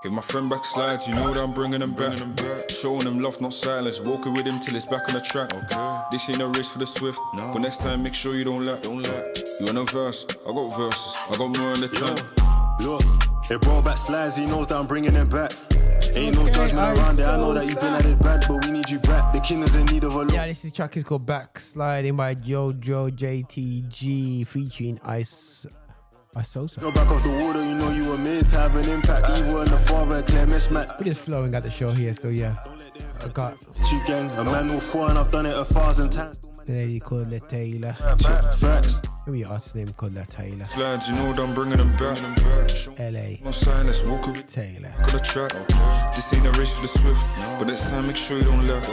Speaker 5: If my friend backslides, you know that I'm bringing them back. Showing him love, not silence. Walking with him till it's back on the track. This ain't a race for the swift, but next time make sure you don't let. You want a verse? I got verses. I got more in the tank.
Speaker 7: Look, if bro backslides, he knows that I'm bringing him back. Ain't no judgment around it. I know that you've been at it bad, but we need you back. The king is in need of a look.
Speaker 3: Yeah, this track is called Backsliding by Jojo JTG featuring Ice I so so.
Speaker 7: Go back off the water, you know you were made to have an impact. Evil and the father, clear mismatch.
Speaker 3: We're just flowing at the show here still, yeah. I got
Speaker 7: you gang, a man will fall and I've done it 1,000 times.
Speaker 3: Lady called La Taylor.
Speaker 7: Facts.
Speaker 3: Maybe your artist name called La Taylor.
Speaker 5: Lads, you know that I'm bringing them back.
Speaker 3: LA.
Speaker 5: No sign, let's walk with
Speaker 3: Taylor.
Speaker 5: Got a track. This ain't a race for the swift. But next time, make sure you don't let.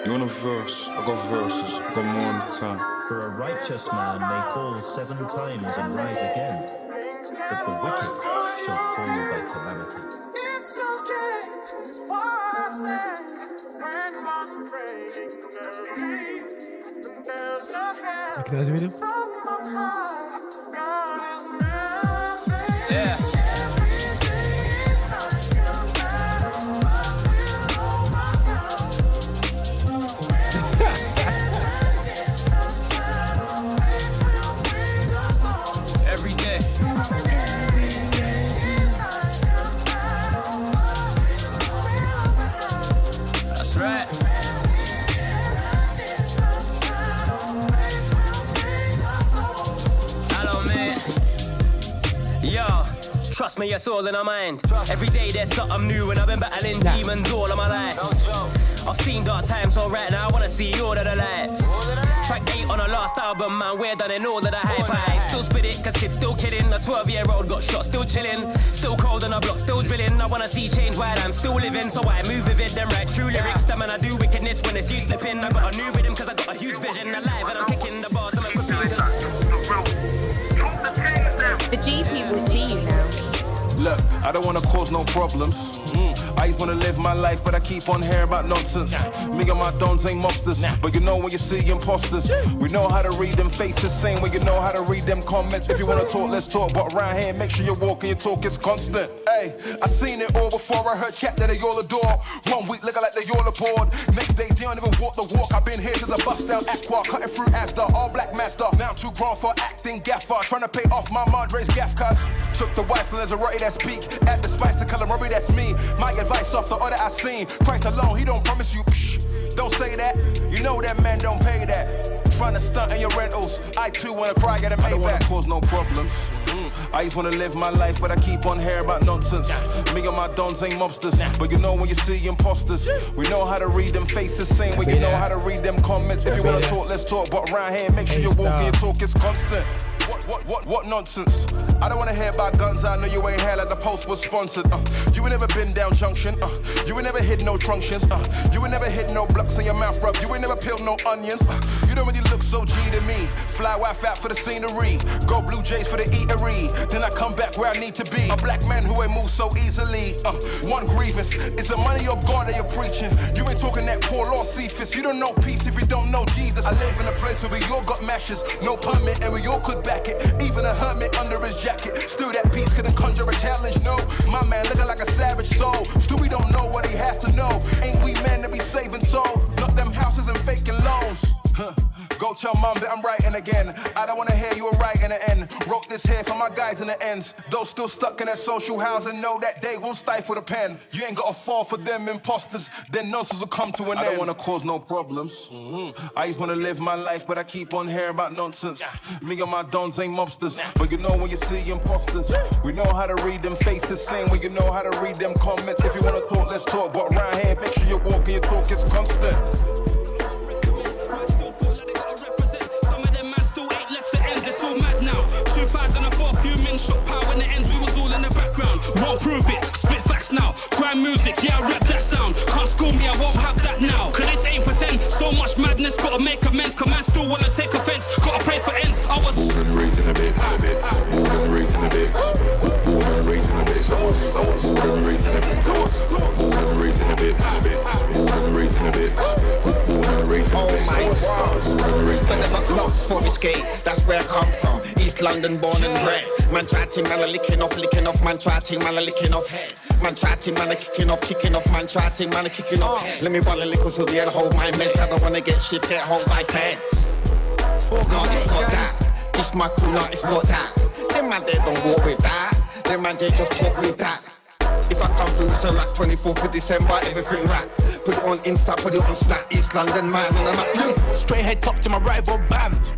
Speaker 5: You want a verse? I got verses. I got more on the time.
Speaker 8: For a righteous man may fall 7 times and rise again, but the wicked shall fall by calamity.
Speaker 1: It's okay, it's passing. When I'm praying, there's a hand
Speaker 3: Recognize the rhythm?
Speaker 1: from on high. God is moving.
Speaker 12: Yeah. Every day. That's right. Hello, man. Yo, trust me, it's all in our mind. Every day there's something new, and I've been battling demons all of my life. I've seen dark times, so right now I wanna see all of the lights. Track 8 on the last album, man, we're done in all of the hype. I still spit it, cause kids still kidding. A 12-year-old got shot, still chilling. Still cold on the block, still drilling. I wanna see change while I'm still living, so I move with it, then write true lyrics. Them and I do wickedness when it's you slipping. I got a new rhythm, cause I got a huge vision. Alive and I'm kicking the bars, I'm equipping.
Speaker 9: The GP will see you now.
Speaker 23: Look, I don't wanna cause no problems. I just wanna live my life, but I keep on hearing about nonsense. Me and my dons ain't monsters, but you know when you see imposters. We know how to read them faces, same way you know how to read them comments. If you wanna talk, let's talk, but around here, make sure you walk and your talk is constant. Hey, I seen it all before I heard chat that they all adore. 1 week looking like they all aboard. Next day, they don't even walk the walk. I've been here since I bust down Aqua, cutting through Asda, all black master. Now I'm too grown for acting gaffer, trying to pay off my Madre's gaff cuz. Took the wife and there's a rotty that's peak. Add the spice to color Robbie, that's me. My advice off the order I seen. Christ alone, he don't promise you. Don't say that. You know that man don't pay that. Trying to stunt in your rentals. I too wanna cry, get a Maybach. I don't wanna cause no problems. I just wanna live my life, but I keep on hearing about nonsense. Me and my dons ain't mobsters, but you know when you see imposters. We know how to read them faces, same way you know how to read them comments. If you wanna talk, let's talk, but around here, make sure you walk and your talk is constant. What nonsense? I don't wanna hear about guns, I know you ain't here like the post was sponsored. You ain't never been down junction, you ain't never hit no truncheons, you ain't never hit no blocks in your mouth rub, you ain't never peeled no onions, you don't really look so G to me. Fly wife out for the scenery, go Blue Jays for the eatery, then I come back where I need to be. A black man who ain't move so easily. One grievance, is the money or God that you're preaching? You ain't talking that poor law Cephas, you don't know peace if you don't know Jesus. I live in a place where we all got mashes, no permit and we all could back it. Even a hermit under his jacket, still that peace couldn't conjure a challenge, no. My man looking like a savage soul, still we don't know what he has to know. Ain't we men to be saving souls? Not them houses and faking loans. Go tell mom that I'm writing again. I don't wanna hear you were right in the end. Wrote this here for my guys in the ends. Those still stuck in that social housing know that they won't stifle the pen. You ain't gotta fall for them imposters, then nonsense will come to an end. I don't wanna cause no problems. I just wanna live my life, but I keep on hearing about nonsense. Me and my dons ain't mobsters, but you know when you see imposters. We know how to read them faces, same way you know how to read them comments. If you wanna talk, let's talk, but around here, make sure you walk and your talk is constant.
Speaker 24: It's all mad now. 2004, few men shot power when it ends. We was all in the background. Won't prove it. Spit facts now. Grind music, yeah, I rap that sound. Can't school me, I won't have that now. Cause this ain't pretend. So much madness, gotta make amends. Cause man still wanna take offense. Gotta pray for ends. I was
Speaker 5: born and raised in a bitch. Born and raised in a bitch. Born and raised in a bitch. I was born and raised in a bitch. I was born and raised in a bitch. Born and raised in a bitch. Born and raised in a bitch. I was born and raised in a bitch.
Speaker 25: For this gate, that's where I come from. East London, born and bred. Man try to man a licking off. Man try to man a licking off head. Man try to man a kicking off. Man try to man a kicking off. Let me run a little to the end, hold my mate. I don't wanna get shit, get hold my head. No, it's not that. It's my crew, no, it's not that. Them man they don't walk with that. Them man they just talk with that. If I come through, so like 24th of December, everything rap. Put it on Insta, put it on Snap. East London man, and I'm at
Speaker 24: straight head top to my rival band.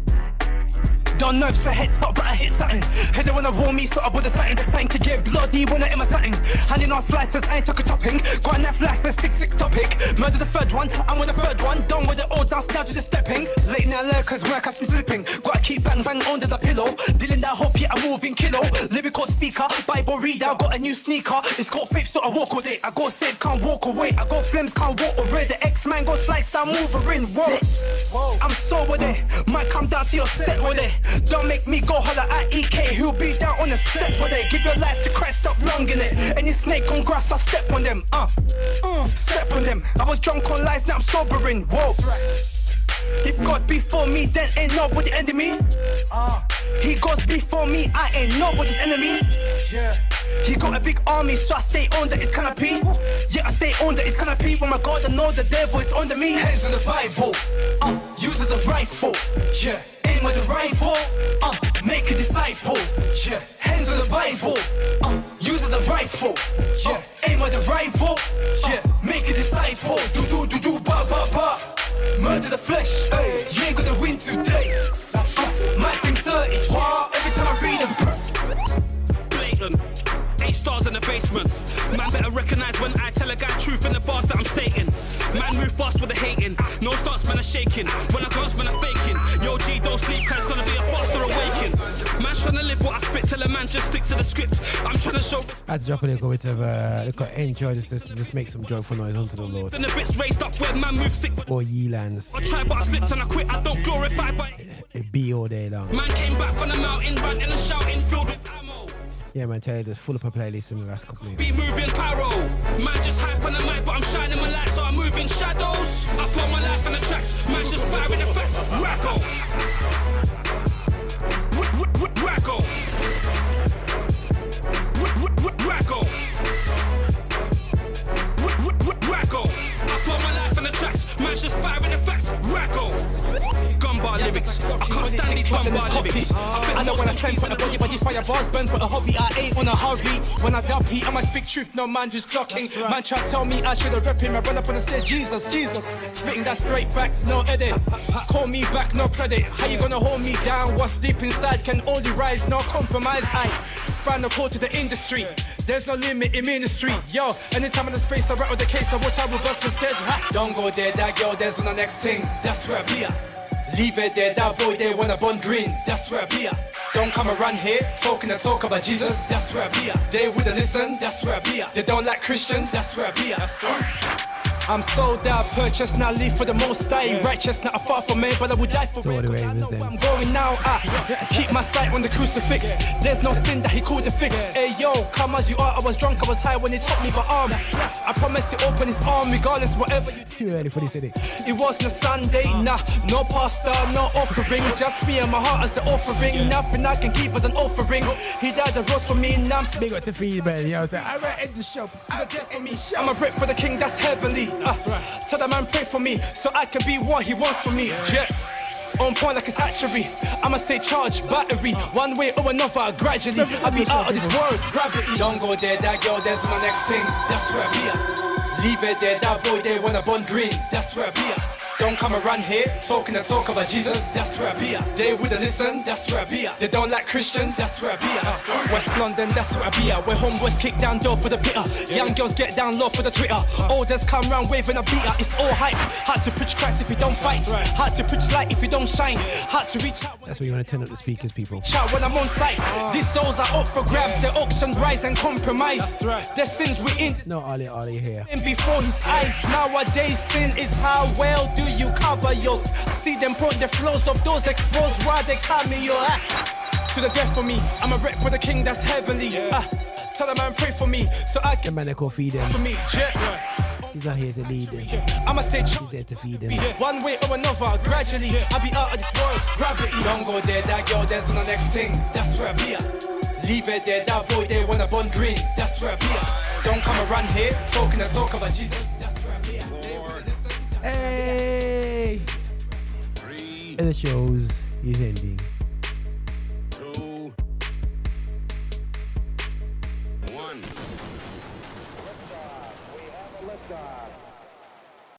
Speaker 4: Don't know if it's a head top, but I hit something. Head wanna warm me, so I bought a something. There's something to get bloody when I hit my something. Handing off slices, I ain't took a topping. Got enough life, there's 6-6 topic. Murder the third one, I'm with the third one. Done with it all, down, now just stepping. Late night lurkers, work, I'm slipping. Gotta keep bang bang under the pillow. Dealing that hope, yeah, I'm moving kilo. Lyrical speaker, Bible reader, got a new sneaker. It's got faith, so I walk with it. I got safe, can't walk away. I got flames, can't walk away. The X-Man got sliced down, Wolverine. Whoa, I'm so with it. Might come down to your set with it. Don't make me go holler at EK, who'll be down on the set with it. Give your life to Christ, stop long in it. Any snake on grass, I step on them. Step on them. I was drunk on lies, now I'm sobering. Whoa. If God before me, then ain't nobody enemy. He goes before me, I ain't nobody's enemy. He got a big army, so I stay under his canopy. Yeah, I stay under his canopy. When my God, I know the devil is under me. Hands on the Bible, use as a rifle. Yeah, aim with the rifle, make a disciple. Yeah, hands on the Bible, use as a rifle. Yeah, aim with the rifle. Yeah, make a disciple. Do, ba, ba, ba. Murder the flesh, ay. You ain't gonna win today. My team's 30, every time I read them.
Speaker 24: Blatant. 8 stars in the basement. Man better recognize when I tell a guy truth in the bars that I'm stating. Man move fast with the hating. No starts, man are shaking. When I glance, man are faking. Yo G, don't sleep, cause it's gonna be a faster awaken. Man trying to live what I spit, tell a man just stick to the script. I'm trying to show.
Speaker 3: I had to drop in a bit of look at enjoy just make some joyful noise unto the Lord.
Speaker 24: Then the bits raised up where man moves sick.
Speaker 3: Or ye lands.
Speaker 24: I tried but I slipped and I quit. I don't glorify but
Speaker 3: it be all day long.
Speaker 24: Man came back from the mountain, ranting and shouting, filled with ammo.
Speaker 3: Yeah, man, tell you, there's full up a playlist in the last couple of years.
Speaker 24: Be moving pyro. Man just hype on the mic, but I'm shining my light, so I'm moving shadows. I put my life in the tracks. Man just firing the facts. Racko. Racko. Racko. Racko. I put my life in the tracks. Man just firing the facts. Racko. Gunbar lyrics. I can't stand these gunbar lyrics.
Speaker 4: I know when I send for the body fire bars burn for the hobby. I ain't on a hurry. When I dub heat, I might speak truth, no man who's clocking. Right. Man try to tell me I should have rep him. I run up on the stage, Jesus. Spitting that straight facts, no edit. Call me back, no credit. How you gonna hold me down? What's deep inside can only rise, no compromise. I span the cord to the industry. There's no limit in ministry. Yo, anytime in the space I rattle the case, I watch how we bust the stage. Don't go there, that girl, there's no next thing. That's where I be at. Leave it there, that boy there wanna burn green. That's where I be at. Don't come around here talking the talk about Jesus. That's where I be at. They wouldn't listen. That's where I be at. They don't like Christians. That's where I be at. I'm sold out, purchased, now leave for the most high. Righteous, not far from me, but I would die for it. I know where I'm going now. I keep my sight on the crucifix. There's no sin that he couldn't fix. Hey yo, come as you are. I was drunk, I was high when he took me by arm. I promise to open his arm, regardless whatever you.
Speaker 3: Too early for this, isn't it?
Speaker 4: It wasn't a Sunday, nah. No pastor, no offering. Just me and my heart as the offering. Nothing I can give as an offering. He died and rose for me, and I'm
Speaker 3: big up to feed, man. I was like, I'm gonna end the show.
Speaker 4: I'm a brick for the king, that's heavenly. Tell the man pray for me, so I can be what he wants for me. Yeah. On point like it's archery. I'ma stay charged, battery. One way or another, gradually. I'll be out of this world, gravity. Don't go there, that girl, there's my next thing. That's where I be at. Leave it there, that boy there wanna burn green. That's where I be at. Don't come around here talking and talk about Jesus. That's where I be at. They wouldn't listen. That's where I be at. They don't like Christians. That's where I be at. West London. That's where I be at. Where homeboys kick down door for the bitter. Young girls get down low for the Twitter. Olders come round waving a beater. It's all hype. Hard to preach Christ if you don't fight. Hard to preach light if you don't shine. Hard to reach out.
Speaker 3: That's when you want to turn up the speakers, people.
Speaker 4: Shout when I'm on site. These souls are up for grabs. They're auction rise and compromise. That's right. Their sins we in.
Speaker 3: No Ali here.
Speaker 4: And before his eyes. Nowadays sin is how well do you cover yours? See them point the flows of those exposed while they cameo. To the death for me, I'm a rep for the king that's heavenly. Tell the man pray for me so I can.
Speaker 3: The man that can feed them.
Speaker 4: For me,
Speaker 3: He's not here to lead them.
Speaker 4: I'ma stay
Speaker 3: He's there to feed them.
Speaker 4: One way or another, gradually I'll be out of this world. Gravity. Don't go there, that girl, there's no next thing. That's where I be at. Leave it there, that boy there wanna burn green. That's where I be at. Don't come around here talking and talk about Jesus. That's where I be at.
Speaker 3: Hey! And the shows is ending.
Speaker 24: 2, 1.
Speaker 10: Liftoff. We have a liftoff.